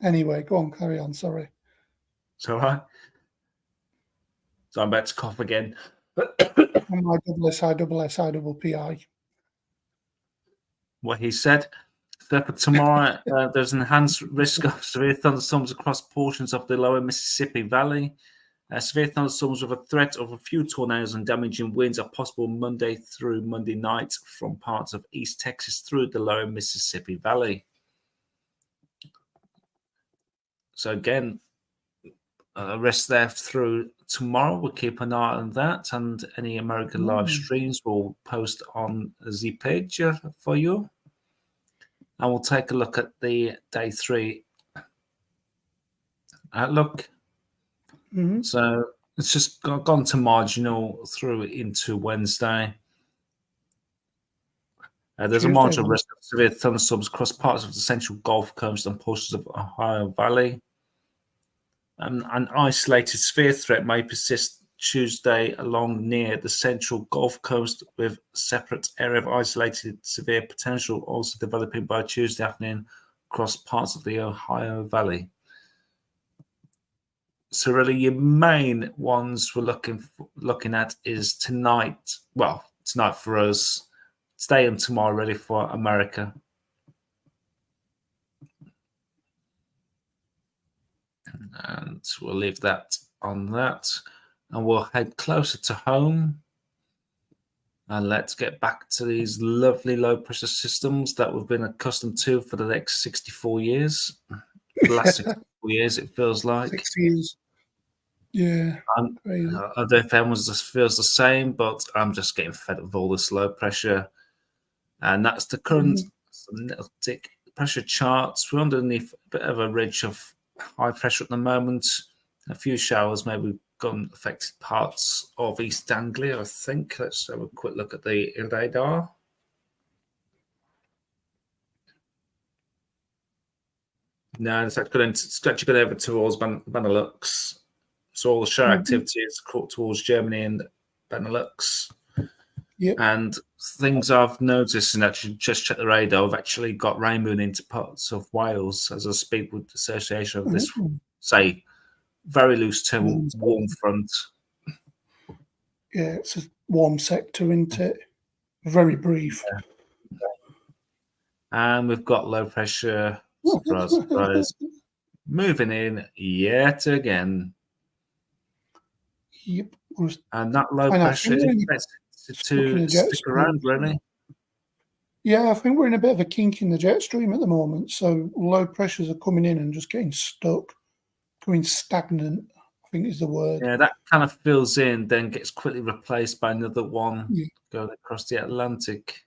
Anyway, go on, carry on. Sorry. It's all right. So I'm about to cough again. MISSIPPI. What he said. So for tomorrow, there's an enhanced risk of severe thunderstorms across portions of the lower Mississippi Valley. Severe thunderstorms with a threat of a few tornadoes and damaging winds are possible Monday through Monday night from parts of East Texas through the lower Mississippi Valley. So again, rest there through tomorrow. We'll keep an eye on that, and any American live streams we'll post on the page for you. And we'll take a look at the day 3 outlook. Mm-hmm. So it's just gone to marginal through into Wednesday. There's a marginal risk of severe thunderstorms across parts of the central Gulf Coast and portions of Ohio Valley. An isolated severe threat may persist Tuesday along near the central Gulf Coast, with separate area of isolated severe potential also developing by Tuesday afternoon across parts of the Ohio Valley. So really your main ones we're looking at is tonight. Well, tonight for us, today and tomorrow really for America. And we'll leave that on that. And we'll head closer to home. And let's get back to these lovely low pressure systems that we've been accustomed to for the next 64 years. For the last 64 years, it feels like. 6 years. Yeah. I don't know if everyone just feels the same, but I'm just getting fed up with all this low pressure. And that's the current synoptic pressure charts. We're underneath a bit of a ridge of high pressure at the moment. A few showers maybe gone affected parts of East Anglia, I think. Let's have a quick look at the radar. No, it's actually going over towards Benelux. So all the shower activity is towards Germany and Benelux. Yep. And things I've noticed, and actually just checked the radar, I've actually got rain moving into parts of Wales as I speak with the association of this, say, very loose term warm front. Yeah, it's a warm sector, isn't it? Very brief. Yeah. And we've got low pressure, surprise, moving in yet again. Yep. And that low pressure is expected to stick around, really. Yeah, I think we're in a bit of a kink in the jet stream at the moment. So low pressures are coming in and just getting stuck, going stagnant, I think is the word. Yeah, that kind of fills in, then gets quickly replaced by another one Yeah. going across the Atlantic.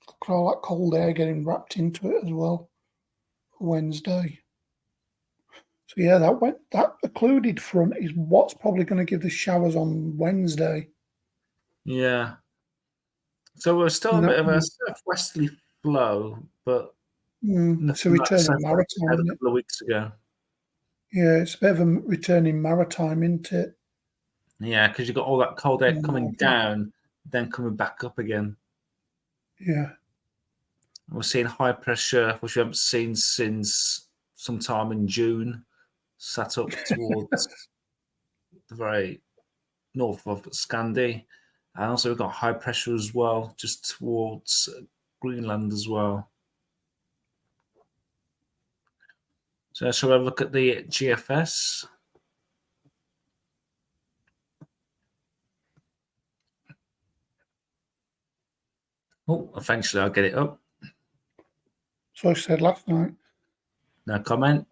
Look at all that cold air getting wrapped into it as well for Wednesday. So yeah, that occluded front is what's probably going to give the showers on Wednesday. Yeah. So we're still a And bit that, of a southwesterly flow, but it's a nothing like the returning southwest we had maritime, a isn't it? couple of weeks ago. Yeah, it's a bit of a returning maritime, isn't it? Yeah, because you've got all that cold air coming Mm, down, then coming back up again. Yeah. We're seeing high pressure, which we haven't seen since sometime in June, sat up towards the very north of Scandi. And also we've got high pressure as well, just towards Greenland as well. So shall I look at the GFS? Oh, eventually I'll get it up. So I said last night. No comment.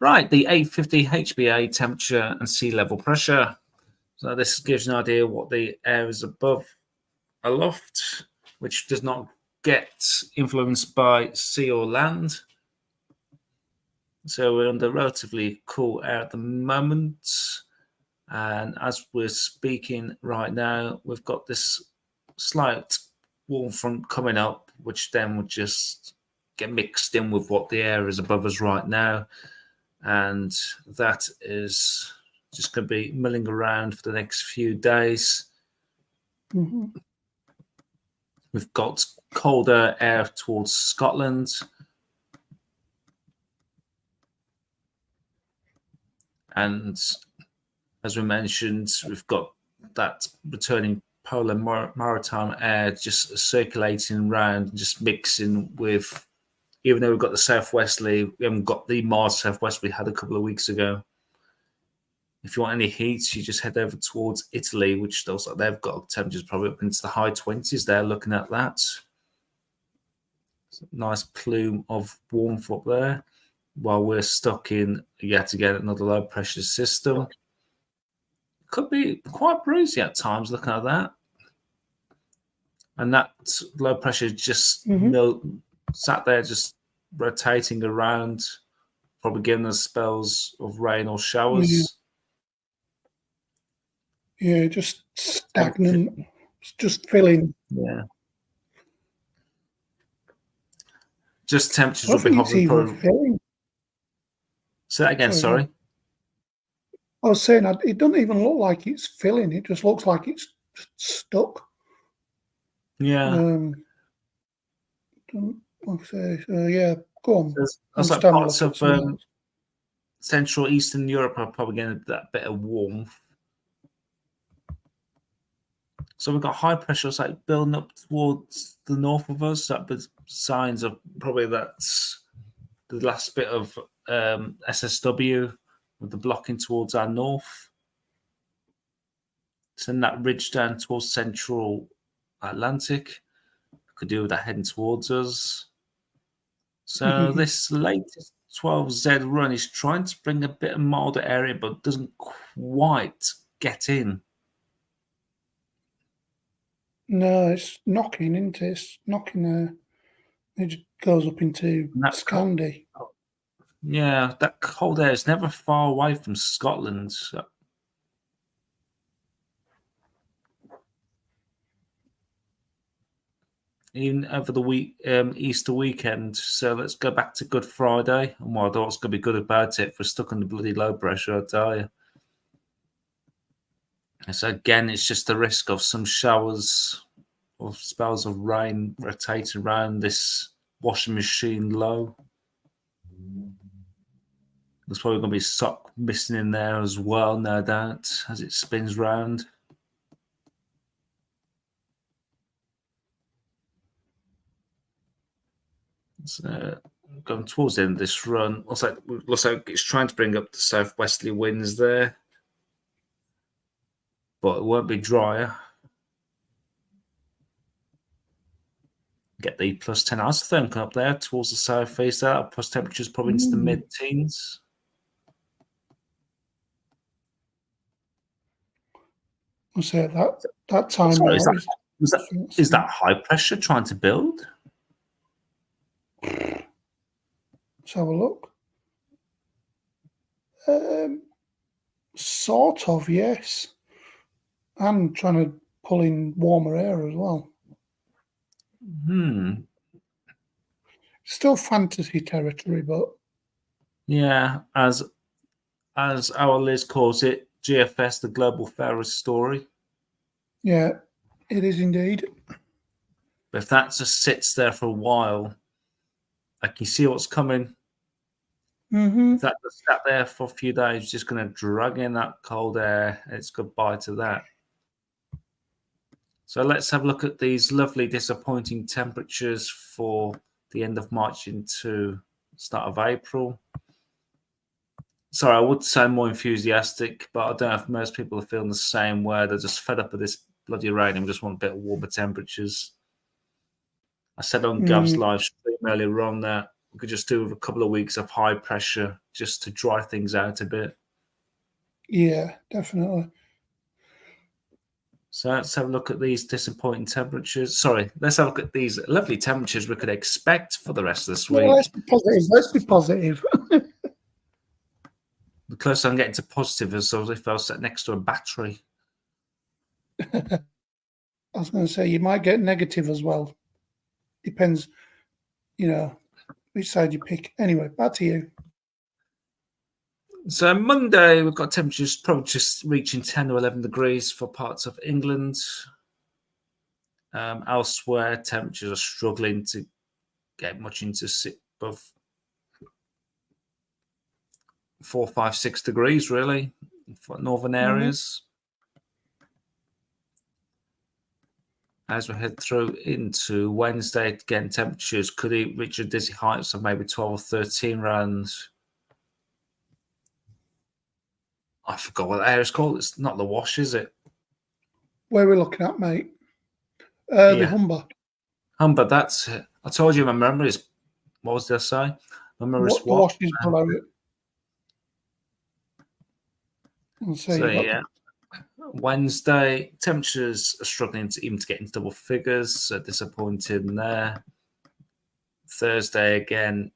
Right, the 850 HBA temperature and sea level pressure. So this gives you an idea what the air is above aloft, which does not get influenced by sea or land. So we're under relatively cool air at the moment. And as we're speaking right now, we've got this slight warm front coming up, which then would just get mixed in with what the air is above us right now. And that is just going to be milling around for the next few days. Mm-hmm. We've got colder air towards Scotland. And as we mentioned, we've got that returning polar maritime air just circulating around, just mixing with, even though we've got the southwesterly, we haven't got the mild southwest we had a couple of weeks ago. If you want any heat, you just head over towards Italy, which looks like they've got temperatures probably up into the high 20s there, looking at that. Nice plume of warmth up there, while we're stuck in, yet again, another low pressure system. Could be quite breezy at times, looking at that. And that low pressure just sat there, just rotating around, probably giving us spells of rain or showers. Yeah, just stagnant, just filling. Yeah. Just temperatures I will be think it's hovering even probably. filling. Say that again, sorry. I was saying it doesn't even look like it's filling. It just looks like it's just stuck. Yeah. Okay, so yeah, go on. There's like parts of Central Eastern Europe are probably getting that bit of warmth. So we've got high pressure, it's like building up towards the north of us. That was signs of probably that's the last bit of SSW with the blocking towards our north. Send that ridge down towards central Atlantic. Could do with that heading towards us. So this latest 12Z run is trying to bring a bit of milder area, but doesn't quite get in. No, it's knocking into it's knocking. It just goes up into Scandi. Yeah, that cold air is never far away from Scotland. So. Even over the Easter weekend. So let's go back to Good Friday. And what I thought was going to be good about it, if we're stuck on the bloody low pressure, I tell you. So again, it's just the risk of some showers or spells of rain rotating around this washing machine low. There's probably going to be sock missing in there as well, no doubt, as it spins round. So going towards the end of this run, looks like it's trying to bring up the southwesterly winds there. but it won't be drier. Get the plus 10 isotherm up there towards the southeast. That plus temperatures probably into the mid-teens. I'll say that time Sorry, now is that high pressure trying to build? Let's have a look. Sort of, yes. And trying to pull in warmer air as well. Still fantasy territory, but yeah, as our Liz calls it, GFS, the Global Ferris story. Yeah, it is indeed. But if that just sits there for a while, like you see what's coming. If that just sat there for a few days, just going to drag in that cold air. It's goodbye to that. So let's have a look at these lovely disappointing temperatures for the end of March into start of April. Sorry, I would sound more enthusiastic, but I don't know if most people are feeling the same way. They're just fed up with this bloody rain and just want a bit of warmer temperatures. I said on Gav's live stream earlier on that we could just do a couple of weeks of high pressure just to dry things out a bit. Yeah, definitely. So let's have a look at these disappointing temperatures. Sorry, let's have a look at these lovely temperatures we could expect for the rest of this week. Yeah, let's be positive. Let's be positive. The closer I'm getting to positive is as if I was sat next to a battery. I was going to say, you might get negative as well. Depends, which side you pick. Anyway, back to you. So Monday, we've got temperatures probably just reaching 10 or 11 degrees for parts of England. Elsewhere, temperatures are struggling to get much into above 4, 5, 6 degrees, really, for northern areas. As we head through into Wednesday, again, temperatures could reach a dizzy heights of maybe 12 or 13 around. I forgot what the area is called. It's not the Wash, is it? Where are we looking at, mate? The Humber. Humber, that's it. I told you my memory is, what was I say? My memory is The Wash is below it. Wednesday, temperatures are struggling to get into double figures, so disappointing there. Thursday, again,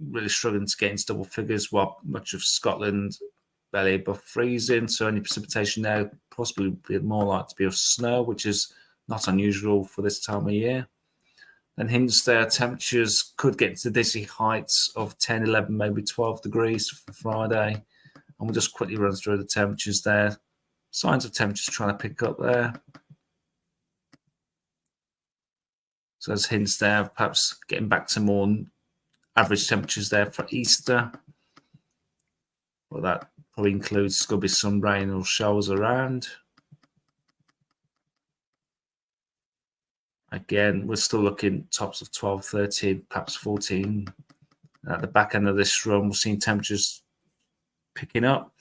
really struggling to get into double figures, while much of Scotland barely above freezing, so any precipitation there possibly be more likely to be of snow, which is not unusual for this time of year. And hence their temperatures could get to dizzy heights of 10, 11, maybe 12 degrees for Friday. And we'll just quickly run through the temperatures there. Signs of temperatures trying to pick up there. So as hints there, perhaps getting back to more average temperatures there for Easter. Well, that probably includes going to be some rain or showers around. Again, we're still looking tops of 12, 13, perhaps 14. At the back end of this run, we're seeing temperatures picking up.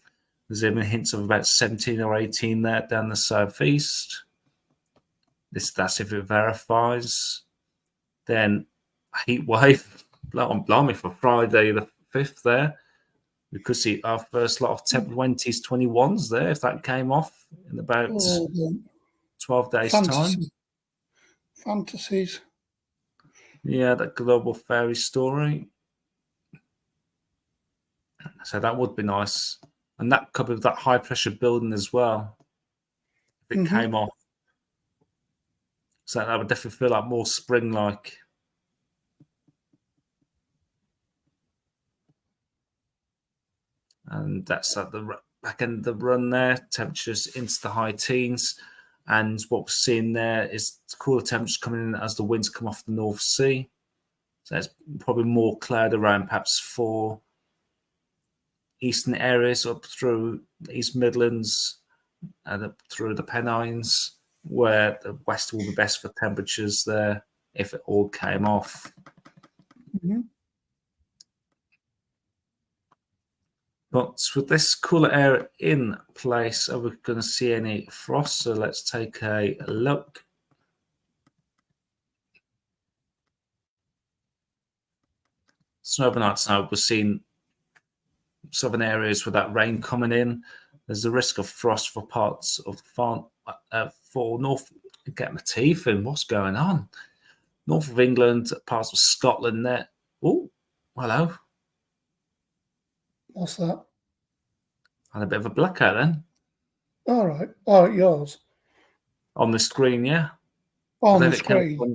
There's even hints of about 17 or 18 there down the southeast. That's if it verifies. Then a heat wave, blimey, for Friday the 5th there. We could see our first lot of 20s, 21s there if that came off in about 12 days' time. Fantasies. Yeah, that global fairy story. So that would be nice. And that coupled with that high pressure building as well. If it came off. So that would definitely feel like more spring-like. And that's at the back end of the run there. Temperatures into the high teens. And what we're seeing there is cooler temperatures coming in as the winds come off the North Sea. So there's probably more cloud around perhaps for eastern areas up through the East Midlands and up through the Pennines, where the west will be best for temperatures there if it all came off. But with this cooler air in place, are we going to see any frost? So let's take a look. So overnight snow, we're seeing southern areas with that rain coming in. There's the risk of frost for parts of the farm, for north. Get my teeth in. What's going on? North of England, parts of Scotland. There. Oh, hello. What's that? Had a bit of a blackout then All right. Oh, yours. on the screen. Yeah. On I the think it came screen. from,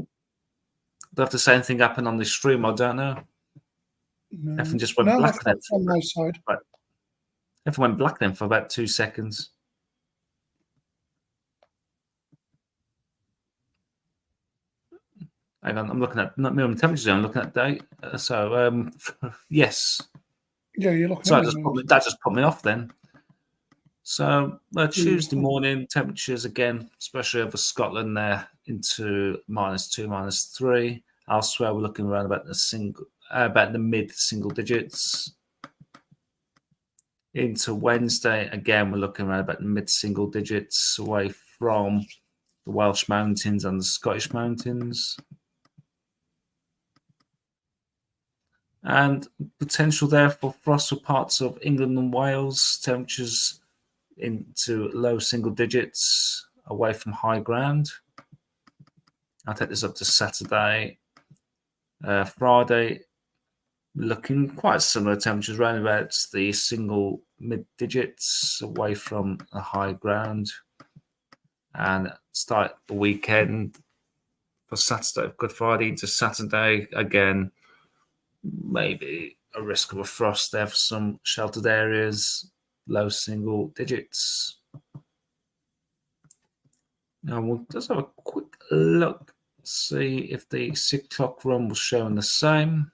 do I have the same thing happen on the stream? I don't know. No, Everything just went no, black that's then. not on my side. Everything went black then for about 2 seconds. Hang on, I'm looking at not minimum temperature. I'm looking at date. So yes. Yeah, you're looking So at me. that just put me off then. So Tuesday Mhm. morning temperatures again, especially over Scotland there into -2, -3. Elsewhere we're looking around about the mid single digits. Into Wednesday again we're looking around about the mid single digits away from the Welsh mountains and the Scottish mountains. And potential there for frost for parts of England and Wales. Temperatures into low single digits away from high ground. I'll take this up to Saturday. Friday, looking quite similar temperatures, around about the single mid digits away from the high ground. And start the weekend for Saturday, Good Friday into Saturday again. Maybe a risk of a frost there for some sheltered areas, low single digits. Now we'll just have a quick look, see if the 6 o'clock run was showing the same.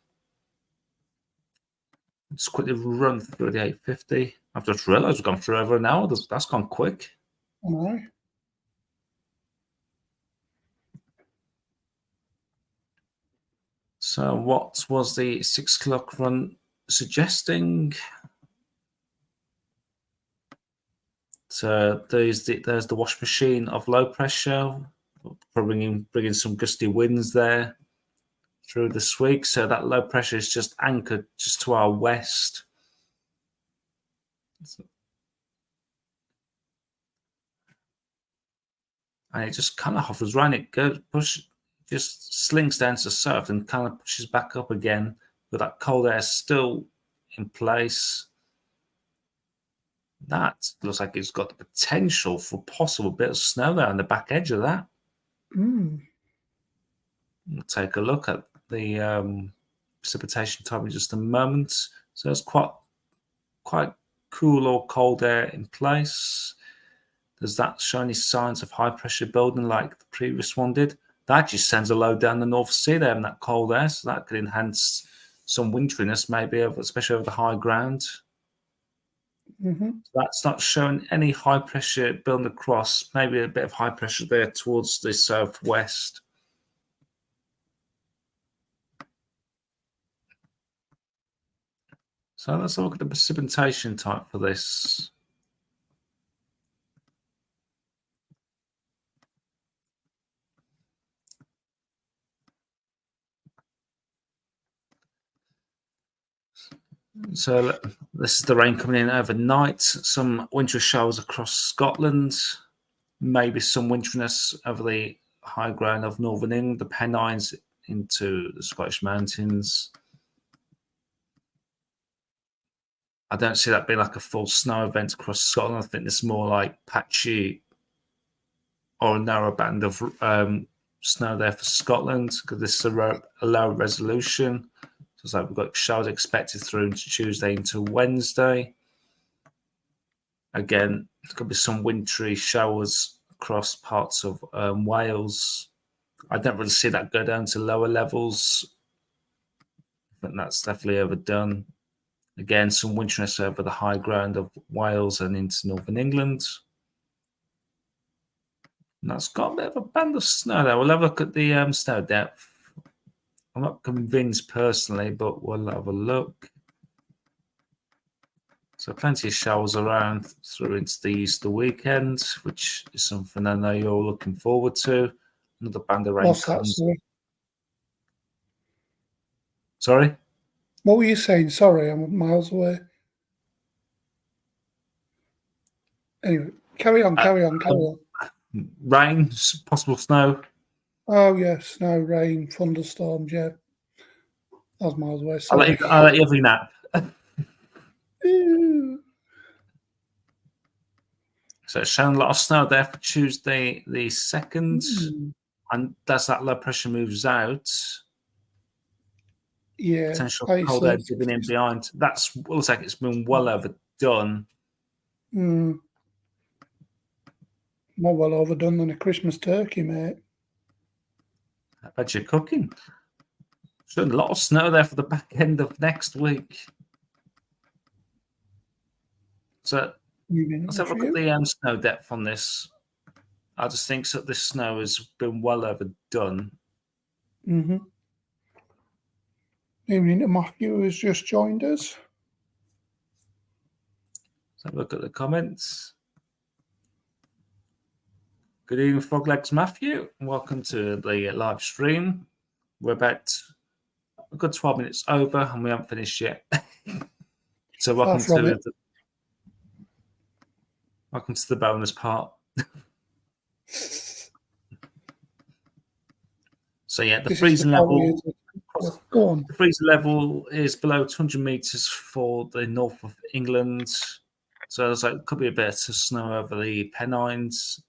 Just quickly run through the 850. I've just realised we've gone through over an hour. That's gone quick. All right. So what was the 6 o'clock run suggesting? So there's the wash machine of low pressure, bringing some gusty winds there through this week. So that low pressure is just anchored just to our west. And it just kind of hovers around. It just slinks down to the south and kind of pushes back up again, with that cold air still in place. That looks like it's got the potential for possible bit of snow there on the back edge of that. Mm. We'll take a look at the precipitation type in just a moment. So it's quite cool or cold air in place. Does that show any signs of high pressure building like the previous one did? That just sends a low down the North Sea there in that cold air, so that could enhance some winteriness, maybe especially over the high ground. Mm-hmm. That's not showing any high pressure building across, maybe a bit of high pressure there towards the southwest. So let's have a look at the precipitation type for this. So this is the rain coming in overnight. Some winter showers across Scotland. Maybe some winteriness over the high ground of northern England, the Pennines into the Scottish mountains. I don't see that being like a full snow event across Scotland. I think it's more like patchy or a narrow band of snow there for Scotland, because this is a low resolution. So it's like we've got showers expected through into Tuesday into Wednesday. Again, there could be some wintry showers across parts of Wales. I don't really see that go down to lower levels. I think that's definitely overdone. Again, some winteriness over the high ground of Wales and into northern England. And that's got a bit of a band of snow there. We'll have a look at the snow depth. I'm not convinced personally, but we'll have a look. So plenty of showers around through into the Easter weekend, which is something I know you're looking forward to. Another band of rain What's that, comes. sorry? Sorry? What were you saying? Sorry, I'm miles away. Anyway, carry on. Rain, possible snow. Oh, yeah, snow, rain, thunderstorms, yeah. I was miles away, I'll sorry. let you have your nap. So it's showing a lot of snow there for Tuesday the 2nd. And as that low pressure moves out, Yeah, potential I cold saw air dipping in behind. That's looks like it's been well overdone. more well overdone than a Christmas turkey, mate. I bet you're cooking. Showing a lot of snow there for the back end of next week. So let's have a look at the snow depth on this. I just think that this snow has been well overdone. Evening to Matthew who's just joined us. Let's have a look at the comments. Good evening, Froglegs Matthew. Welcome to the live stream. We're about a good 12 minutes over and we haven't finished yet. So welcome to the bonus part. So yeah, the freezing level. Go on. The freezing level is below 200 meters for the north of England. So there's like could be a bit of snow over the Pennines,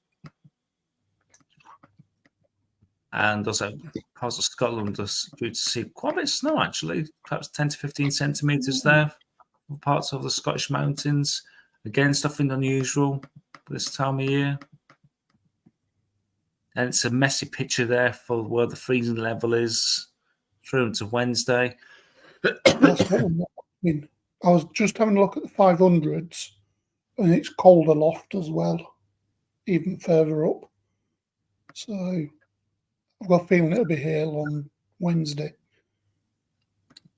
and also parts of Scotland are due to see quite a bit of snow actually, perhaps 10 to 15 centimeters there. Parts of the Scottish mountains. Again, nothing unusual this time of year. And it's a messy picture there for where the freezing level is through into Wednesday. That's what I'm looking. I was just having a look at the 500s, and it's cold aloft as well, even further up. So I've got a feeling it'll be hail on Wednesday.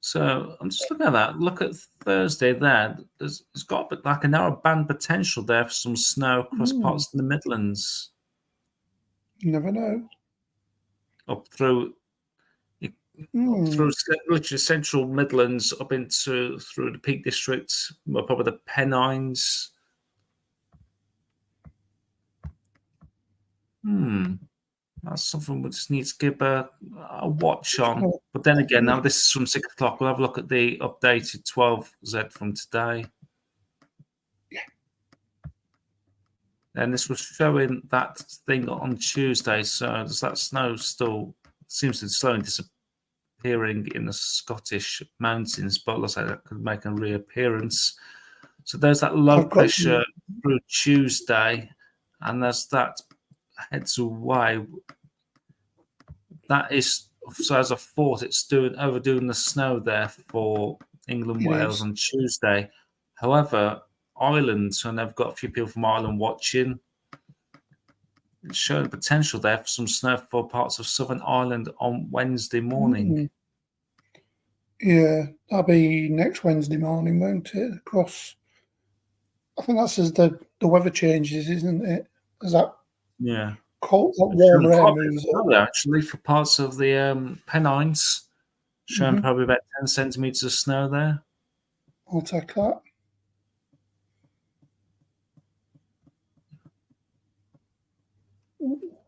So I'm just looking at that. Look at Thursday there. It's got a bit like a narrow band potential there for some snow across parts of the Midlands. You never know. Up through literally central Midlands, up into through the Peak District, probably the Pennines. That's something we just need to give a watch on. But then again, now this is from 6 o'clock. We'll have a look at the updated 12Z from today. Yeah. And this was showing that thing on Tuesday. So does that snow still seems to be slowly disappearing in the Scottish mountains? But let's say that could make a reappearance. So there's that low pressure through Tuesday, and as that heads away, that is so as I thought it's overdoing the snow there for England, Wales on Tuesday. However, Ireland, and I've got a few people from Ireland watching, it's showing potential there for some snow for parts of Southern Ireland on Wednesday morning. Yeah, that'll be next Wednesday morning, won't it? Across, I think that's as the weather changes, isn't it? Is that cold, that warm air moves up? Actually, for parts of the Pennines, showing probably about 10 centimeters of snow there. I'll take that.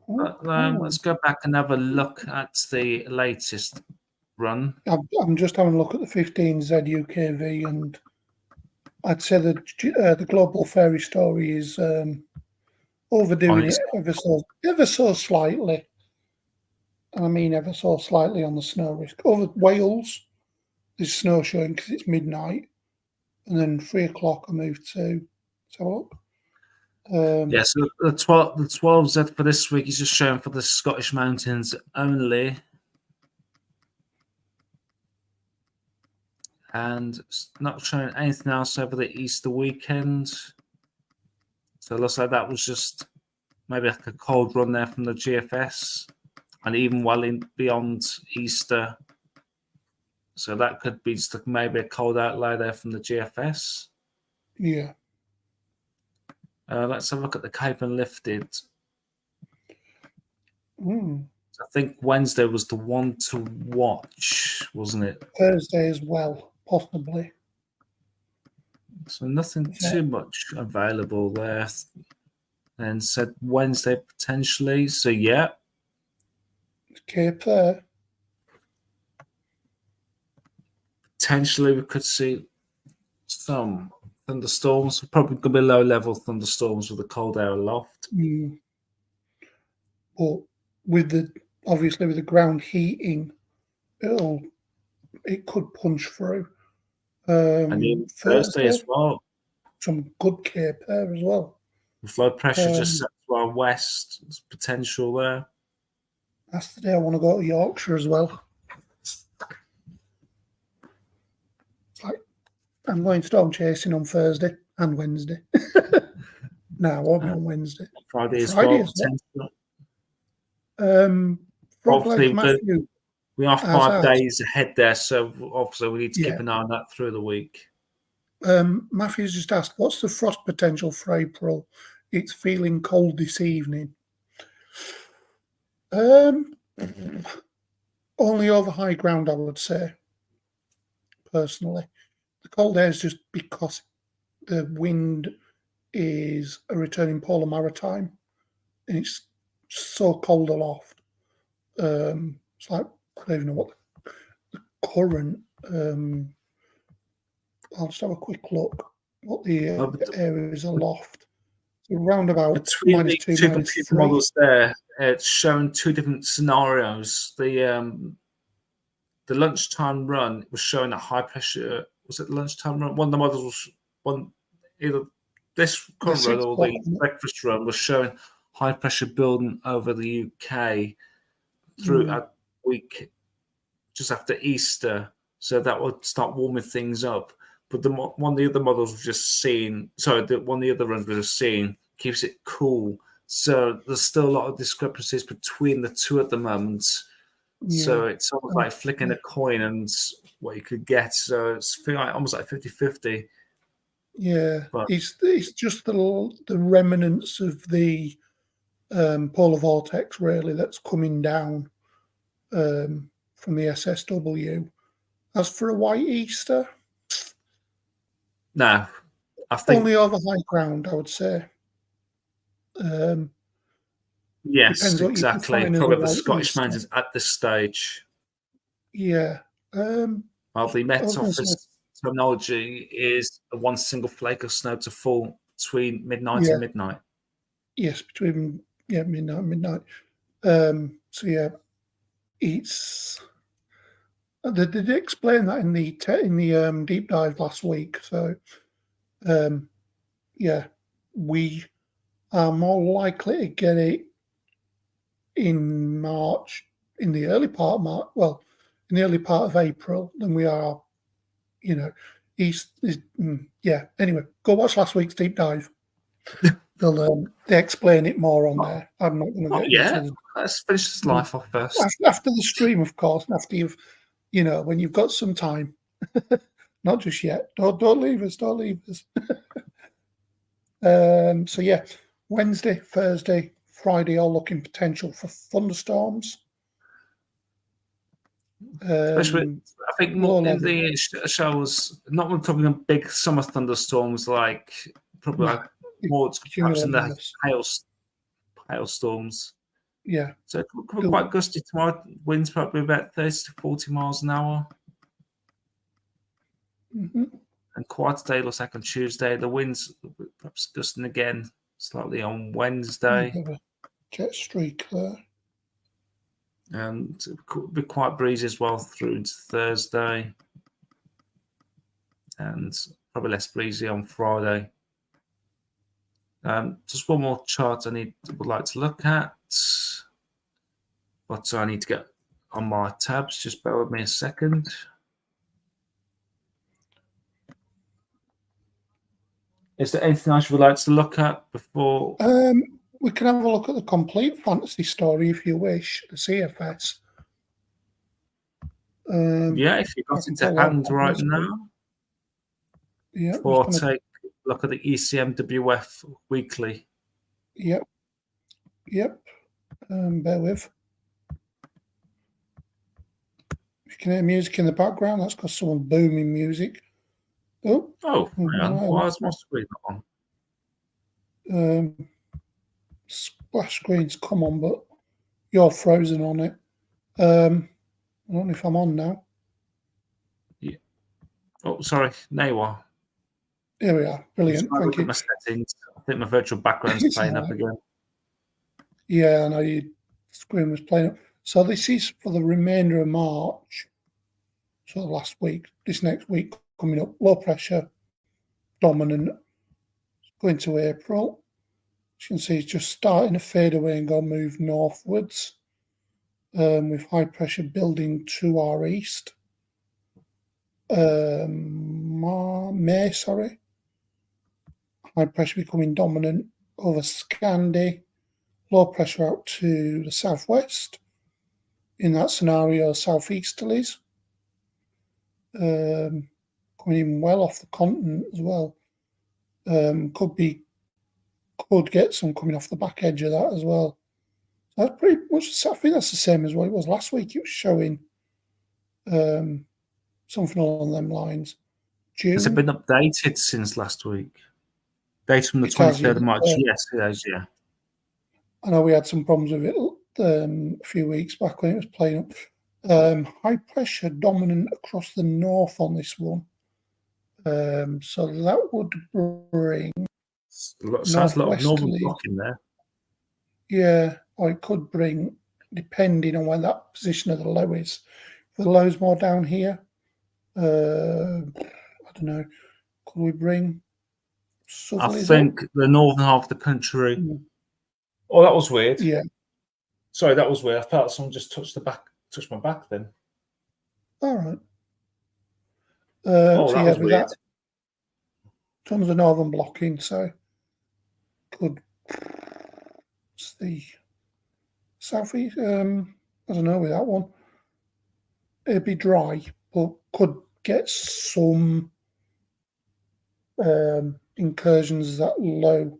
Let's go back and have a look at the latest run. I'm just having a look at the 15Z UKV, and I'd say that the global fairy story is overdoing it ever so slightly. And I mean ever so slightly on the snow risk. Over Wales, there's snow showing because it's midnight, and then 3 o'clock I moved to. Let's have a look. Yes, the 12Z for this week is just showing for the Scottish mountains only, and it's not showing anything else over the Easter weekend. So it looks like that was just maybe like a cold run there from the GFS, and even well in beyond Easter. So that could be just maybe a cold outlay there from the GFS. Yeah. Let's have a look at the Cape and Lifted. Mm. I think Wednesday was the one to watch, wasn't it? Thursday as well, possibly. So nothing too much available there. And said Wednesday potentially. So yeah. Cape there. Potentially we could see some thunderstorms. Probably going to be low level thunderstorms with the cold air aloft. Mm. But with the ground heating, it could punch through. And even Thursday as well. Some good Cape there as well. The flow pressure just set to our west. There's potential there. That's the day I want to go to Yorkshire as well. It's like I'm going storm chasing on Thursday and Wednesday. No, I won't be on Wednesday. Friday as well. Frog Matthew. We are 5 days ahead there, so obviously we need to keep an eye on that through the week. Matthew's just asked, what's the frost potential for April? It's feeling cold this evening. Only over high ground, I would say, personally. The cold air is just because the wind is a returning polar maritime, and it's so cold aloft. It's like, I don't even know what the current. I'll just have a quick look what the area is aloft. So around about between the -2, two computer models there, it's showing two different scenarios. The lunchtime run was showing a high pressure. Was it the lunchtime run? One of the models was either this current run or the breakfast run was showing high pressure building over the UK through a week just after Easter, so that would start warming things up. But one of the other models was just seeing, one of the other runs was just seeing keeps it cool. So there's still a lot of discrepancies between the two at the moment. Yeah. So it's almost like flicking a coin and what you could get. So it's feeling like almost like 50-50. Yeah, but it's just the remnants of the polar vortex really that's coming down from the SSW. As for a white Easter, no, I think only over high ground, I would say. Yes, exactly. Probably the Scottish Easter. Mountains at this stage. Yeah. Well, the Met Office terminology is one single flake of snow to fall between midnight and midnight. Yes, between midnight and midnight. So yeah, it's. They did explain that in the deep dive last week. So, yeah, we are more likely to get it in March, in the early part of March. Well, in the early part of April than we are. Yeah. Anyway, go watch last week's deep dive. They explain it more on there. I'm not going to get into. Let's finish this life off first. After the stream, of course. After you've. When you've got some time, not just yet. Don't leave us. Don't leave us. So yeah, Wednesday, Thursday, Friday, all looking potential for thunderstorms. Especially, I think more in the shows. Not when talking about big summer thunderstorms, like probably like more perhaps in the hailstorms. Yeah. So it could be quite gusty tomorrow. Winds probably about 30 to 40 miles an hour. Mm-hmm. And quiet day looks like on Tuesday. The winds perhaps gusting again slightly on Wednesday. Jet streak there. And it could be quite breezy as well through into Thursday. And probably less breezy on Friday. Just one more chart I would like to look at. But I need to get on my tabs. Just bear with me a second. Is there anything else you would like to look at before? We can have a look at the complete fantasy story if you wish, the CFS. Yeah, if you've got it to hand right now. Yeah. Before I take look at the ECMWF weekly. Yep. Bear with. If you can hear music in the background, that's because someone booming music. Oh, hang on. Why is my screen not on? Splash screen's come on, but you're frozen on it. I don't know if I'm on now. Yeah. Oh, sorry. Now you are. Here we are. Brilliant. Thank you. My settings. I think my virtual background's playing up again. Yeah, I know your screen was playing up. So this is for the remainder of March. So last week, this next week coming up, low pressure, dominant, going to April. As you can see, it's just starting to fade away and move northwards, with high pressure building to our east. May, high pressure becoming dominant over Scandi, low pressure out to the southwest. In that scenario, southeasterlies. Coming in well off the continent as well. Could get some coming off the back edge of that as well. So that's pretty much. I think that's the same as what it was last week. It was showing something along them lines. June. Has it been updated since last week? Date from the 23rd of March. Yes, it has. Yeah. I know we had some problems with it a few weeks back when it was playing up. High pressure dominant across the north on this one. So that would bring. Sounds a lot of northern block in there. Yeah, or it could bring, depending on where that position of the low is. If the low's more down here, I don't know. Could we bring southerlies? I think the northern half of the country. Oh, that was weird. Yeah. Sorry, that was weird. I felt someone just touched my back then. All right. That was weird. That, tons of northern blocking, so could see southeast. I don't know with that one. It'd be dry, but could get some incursions that low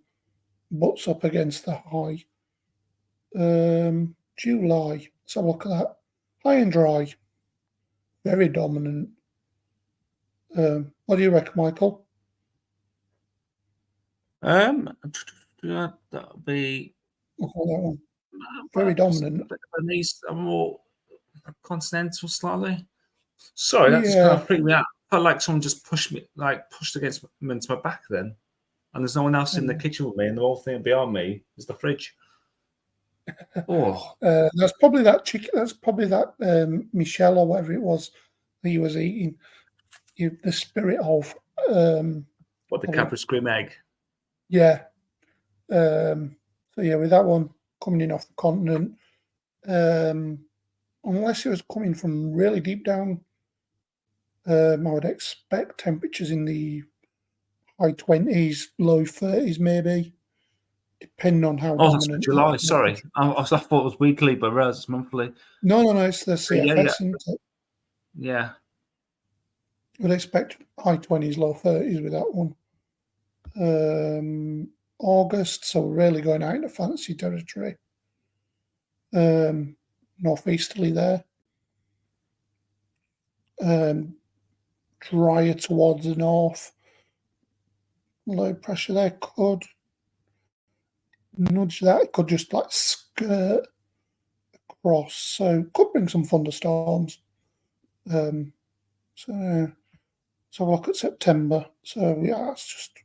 butts up against the high. July. Let's have a look at that. High and dry. Very dominant. What do you reckon, Michael? That'll be. Look at that one. Very dominant. More continental slightly. Sorry, that just kind of freaked me out. I felt like someone just pushed against me into my back then, and there's no one else in the kitchen with me, and the whole thing behind me is the fridge. Oh, that's probably that chicken. That's probably that Michelle or whatever it was that he was eating. The spirit of what, the Capra Scream egg? Yeah. So yeah, with that one coming in off the continent, unless it was coming from really deep down, I would expect temperatures in the high 20s, low 30s, maybe, depending on how dominant. That's July. Sorry, I thought it was weekly, but it's monthly. No, it's the CFS, isn't it? Yeah. Would expect high 20s, low 30s with that one. August, so we're really going out into fancy territory. Northeasterly there. Drier towards the north. Low pressure there could nudge that. It could just like skirt across. So could bring some thunderstorms. So let's have a look at September. So yeah, it's just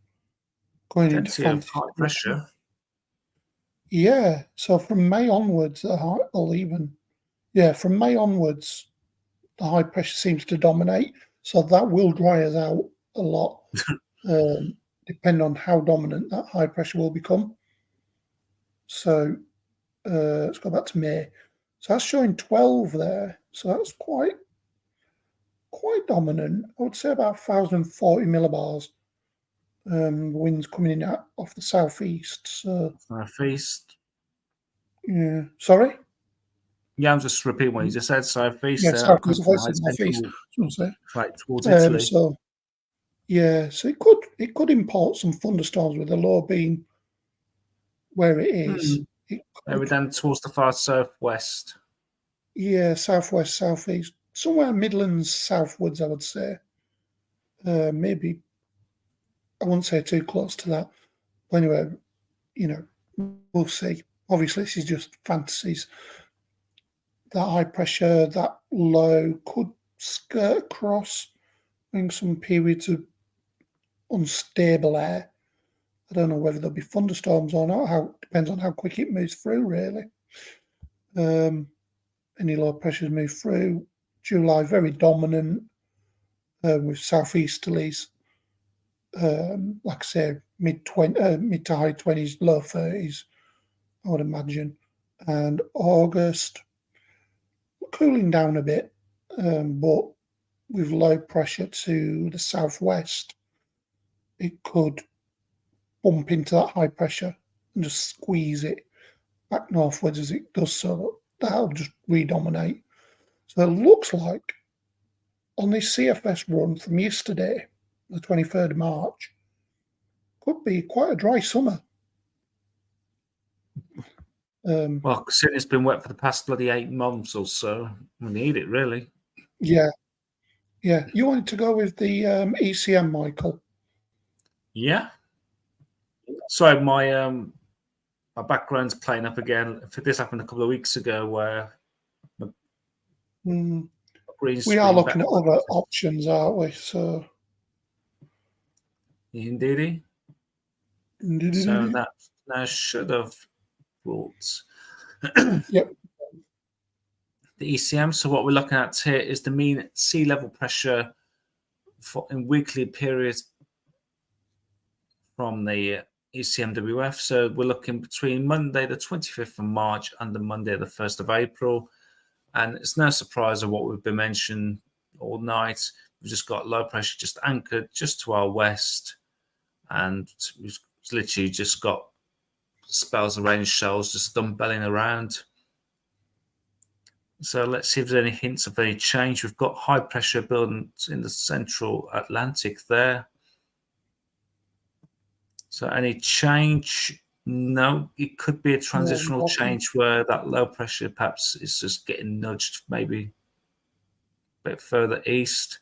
going into fancy high pressure. Yeah. So from May onwards, from May onwards, the high pressure seems to dominate. So that will dry us out a lot, depending on how dominant that high pressure will become. So let's go back to May. So that's showing 12 there. So that's quite dominant. I would say about 1,040 millibars. Winds coming in off the southeast. So southeast. Yeah. Sorry? Yeah, I'm just repeating what you just said. Southeast. Yeah, southeast. Like towards Italy. So Yeah, so it could import some thunderstorms with the low being where it is. It Maybe could, down towards the far southwest. yeah, southwest, southeast, somewhere Midlands southwards, I would say. Maybe I wouldn't say too close to that. But anyway, you know, we'll see. Obviously, this is just fantasies. That high pressure, that low could skirt across in some periods of unstable air. I don't know whether there'll be thunderstorms or not. How depends on how quick it moves through, really. Any low pressures move through. July very dominant with southeasterlies. Like I say, mid to high 20s, low 30s, I would imagine. And August cooling down a bit, but with low pressure to the southwest, it could bump into that high pressure and just squeeze it back northwards as it does so. That'll just redominate. So it looks like on this CFS run from yesterday, the 23rd of March, could be quite a dry summer. Well, considering it's been wet for the past bloody 8 months or so, we need it really. Yeah, yeah. You wanted to go with the ECM, Michael? Yeah. Sorry, my background's playing up again. This happened a couple of weeks ago where green We are screen looking at other options, aren't we? So, indeed. So that now should have brought yep. the ECM. So what we're looking at here is the mean sea level pressure in weekly periods from the ECMWF. So we're looking between Monday the 25th of March and the Monday the 1st of April. And it's no surprise of what we've been mentioning all night. We've just got low pressure just anchored just to our west. And we've literally just got spells of rain shells just dumbbelling around. So let's see if there's any hints of any change. We've got high pressure building in the central Atlantic there. So any change? No, it could be a transitional change where that low pressure perhaps is just getting nudged maybe a bit further east.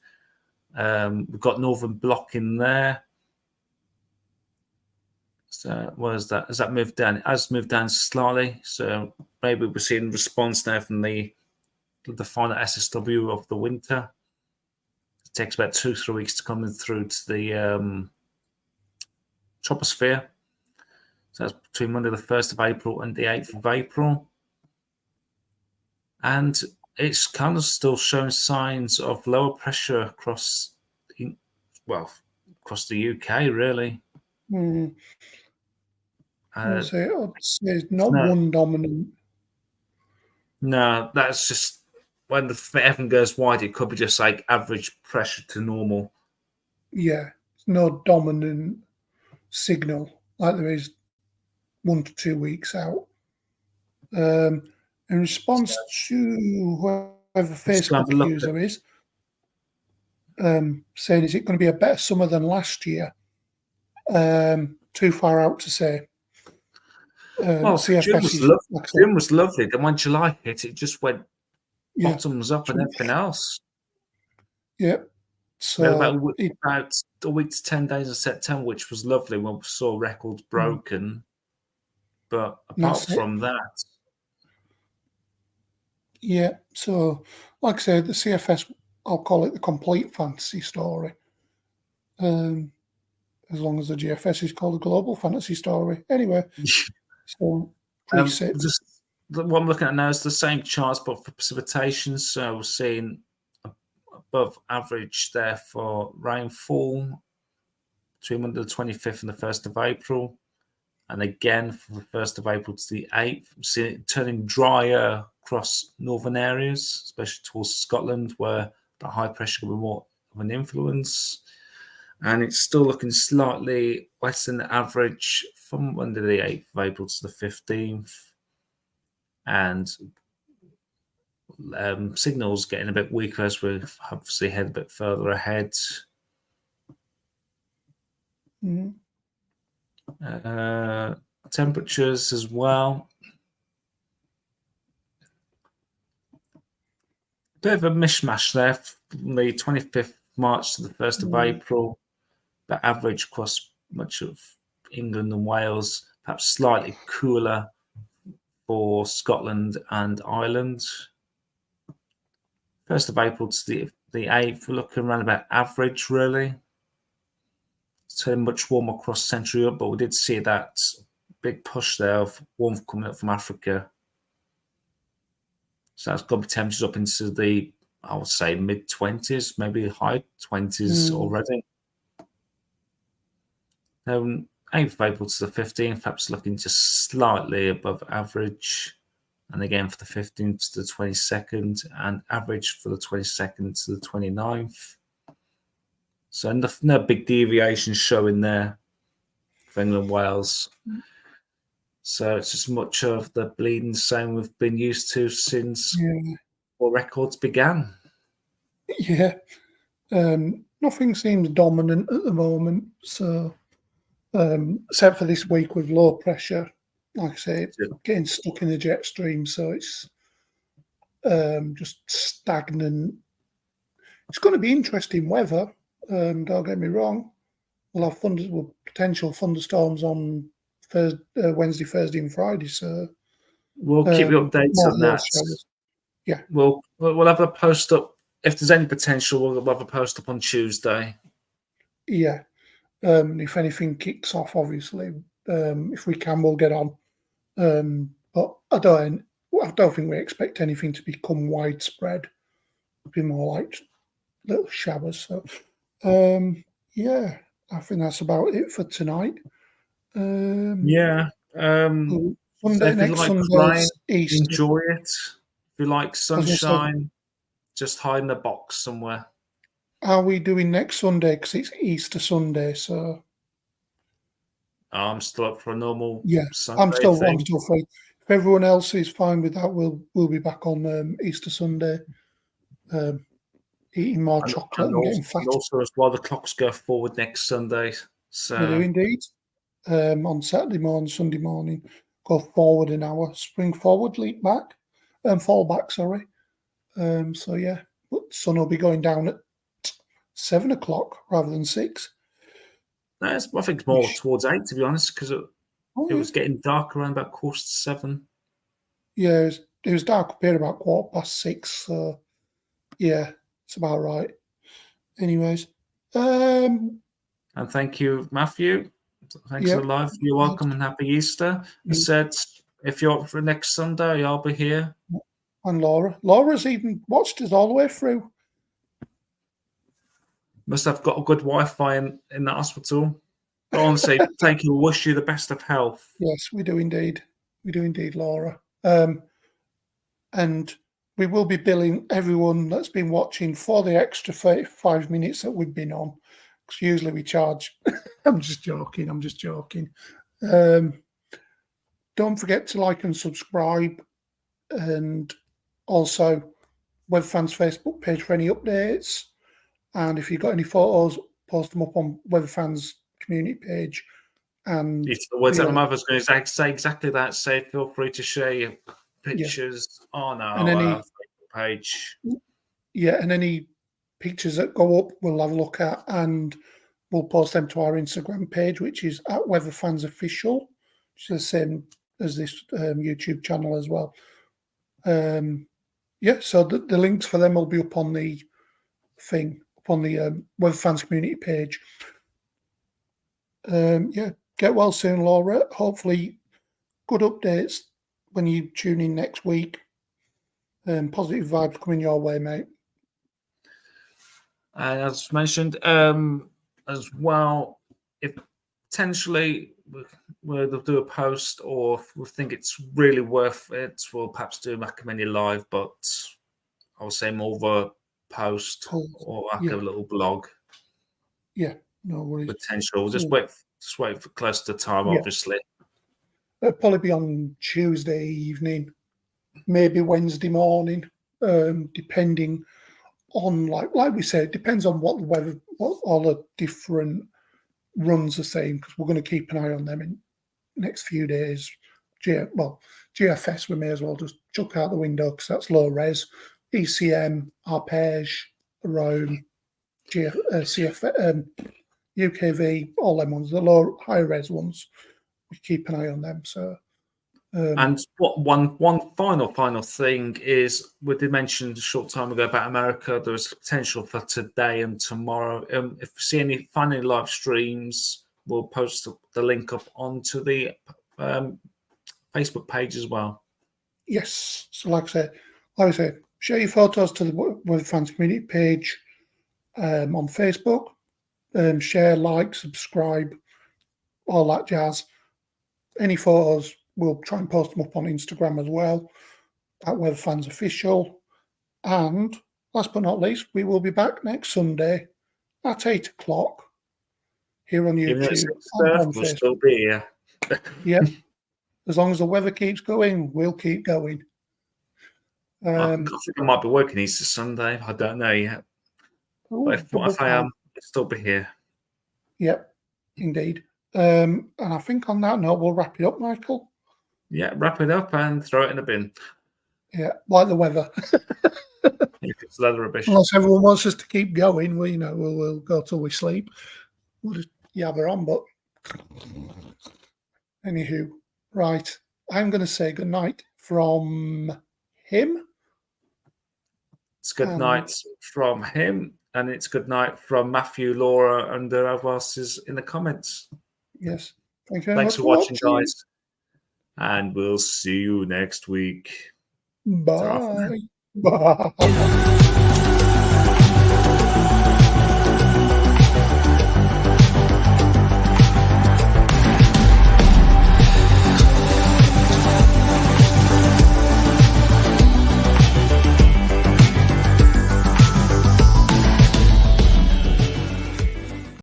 We've got northern block in there. So what is that? Has that moved down? It has moved down slightly. So maybe we're seeing response now from the final SSW of the winter. It takes about 2-3 weeks to come through to the troposphere. So that's between Monday the 1st of April and the 8th of April. And it's kind of still showing signs of lower pressure across the UK, really. I'd say it's not one dominant. No, that's just when the heaven goes wide, it could be just like average pressure to normal. Yeah, it's no dominant signal like there is 1 to 2 weeks out. In response to whoever Facebook user is, saying, is it going to be a better summer than last year? Too far out to say. CFS June was lovely. Then when July hit, it just went bottoms up and everything else. Yeah. So about a week to 10 days of September, which was lovely when we saw records broken. But apart from that. Yeah. So, like I said, the CFS, I'll call it the complete fantasy story. As long as the GFS is called a global fantasy story. Anyway, so just what I'm looking at now is the same charts, but for precipitation. So we're seeing above average there for rainfall between Monday the 25th and the 1st of April. And again, from the 1st of April to the 8th, we're seeing it turning drier across northern areas, especially towards Scotland, where the high pressure will be more of an influence. And it's still looking slightly less than the average from Monday the 8th of April to the 15th. And signals getting a bit weaker as we obviously head a bit further ahead. Mm. Temperatures as well. Bit of a mishmash there from the 25th March to the 1st of April. The average across much of England and Wales, perhaps slightly cooler for Scotland and Ireland. 1st of April to the 8th, we're looking around about average, really. So much warmer across Central Europe, but we did see that big push there of warmth coming up from Africa. So that's got temperatures up into the, I would say, mid-20s, maybe high 20s already. 8th of April to the 15th, perhaps looking just slightly above average. And again for the 15th to the 22nd, and average for the 22nd to the 29th. So no big deviation showing there for England and Wales. So it's just much of the bleeding same we've been used to since war records began. Yeah. Nothing seems dominant at the moment. So, except for this week with low pressure, like I say, getting stuck in the jet stream. So it's just stagnant. It's going to be interesting weather. Don't get me wrong. We'll have potential thunderstorms on Wednesday, Thursday, and Friday. So we'll keep you updated on that. Yeah, we'll have a post up if there's any potential. We'll have a post up on Tuesday. Yeah, if anything kicks off, obviously, if we can, we'll get on. But I don't think we expect anything to become widespread. It'll be more like little showers. So, yeah, I think that's about it for tonight. Sunday, Sunday, next Sunday, Easter. Enjoy it. If you like sunshine, just hide in a box somewhere. How are we doing next Sunday? Because it's Easter Sunday, so I'm still up for a normal. Sunday I'm still free. If everyone else is fine with that, we'll be back on Easter Sunday. Eating more chocolate and getting fat. And also, as well, the clocks go forward next Sunday. So we do indeed. On Saturday morning, Sunday morning, go forward an hour, spring forward, leap back, fall back. Sorry. So yeah, but the sun will be going down at 7 o'clock rather than 6. I think more towards 8, to be honest, because it was getting dark around about 7:15. Yeah, it was dark up here about 6:15. So yeah, it's about right. Anyways, and thank you, Matthew. Thanks for the live. You're welcome and happy Easter. I said, if you're up for next Sunday, I'll be here. And Laura's even watched us all the way through. Must have got a good Wi-Fi in the hospital. But honestly, thank you. Wish you the best of health. Yes, we do indeed. We do indeed, Laura. And we will be billing everyone that's been watching for the extra 35 minutes that we've been on. Because usually we charge. I'm just joking. Don't forget to like and subscribe. And also, WebFans Facebook page for any updates. And if you've got any photos, post them up on WebFans community page. And the words that my mother's going to say exactly that. Say, feel free to share your pictures on our Facebook page. Yeah, and any pictures that go up, we'll have a look at, and we'll post them to our Instagram page, which is at WeatherFans Official, which is the same as this YouTube channel as well. So the links for them will be up on the thing, up on the WeatherFans community page. Get well soon, Laura. Hopefully, good updates when you tune in next week. Positive vibes coming your way, mate. And as mentioned, as well, if potentially we'll do a post, or if we think it's really worth it, we'll perhaps do a Macamania live, but I would say more of a post or like a little blog. Yeah, no worries. Potential. Just wait for close to the time, obviously. It'll probably be on Tuesday evening, maybe Wednesday morning, depending on, like we said, it depends on what the weather, what all the different runs the same because we're going to keep an eye on them in next few days. GFS we may as well just chuck out the window because that's low res. ECM, Arpege, Rome, UKV, all them ones, the low high res ones. We keep an eye on them. So. And what one final thing is, we did mention a short time ago about America. There is potential for today and tomorrow. If we see any live streams, we'll post the link up onto the Facebook page as well. Yes. So like I say, share your photos to the Weather Fans community page on Facebook. Share, like, subscribe, all that jazz. Any photos, we'll try and post them up on Instagram as well, at Weather Fans Official. And last but not least, we will be back next Sunday at 8 o'clock here on YouTube. We'll still be here. Yep. As long as the weather keeps going, we'll keep going. I think I might be working Easter Sunday. I don't know yet. But if I am, I'll still be here. Yep, indeed. And I think on that note, we'll wrap it up, Michael. Yeah, wrap it up and throw it in the bin. Yeah, like the weather. It's leather rubbish. Unless everyone wants us to keep going, we'll go till we sleep. We'll just yabber on. But anywho, right. I'm going to say good night from him. It's good night from him, and it's good night from Matthew, Laura, and whoever else is in the comments. Yes. Thank you very Thanks much for watching, guys. And we'll see you next week. Bye. Bye.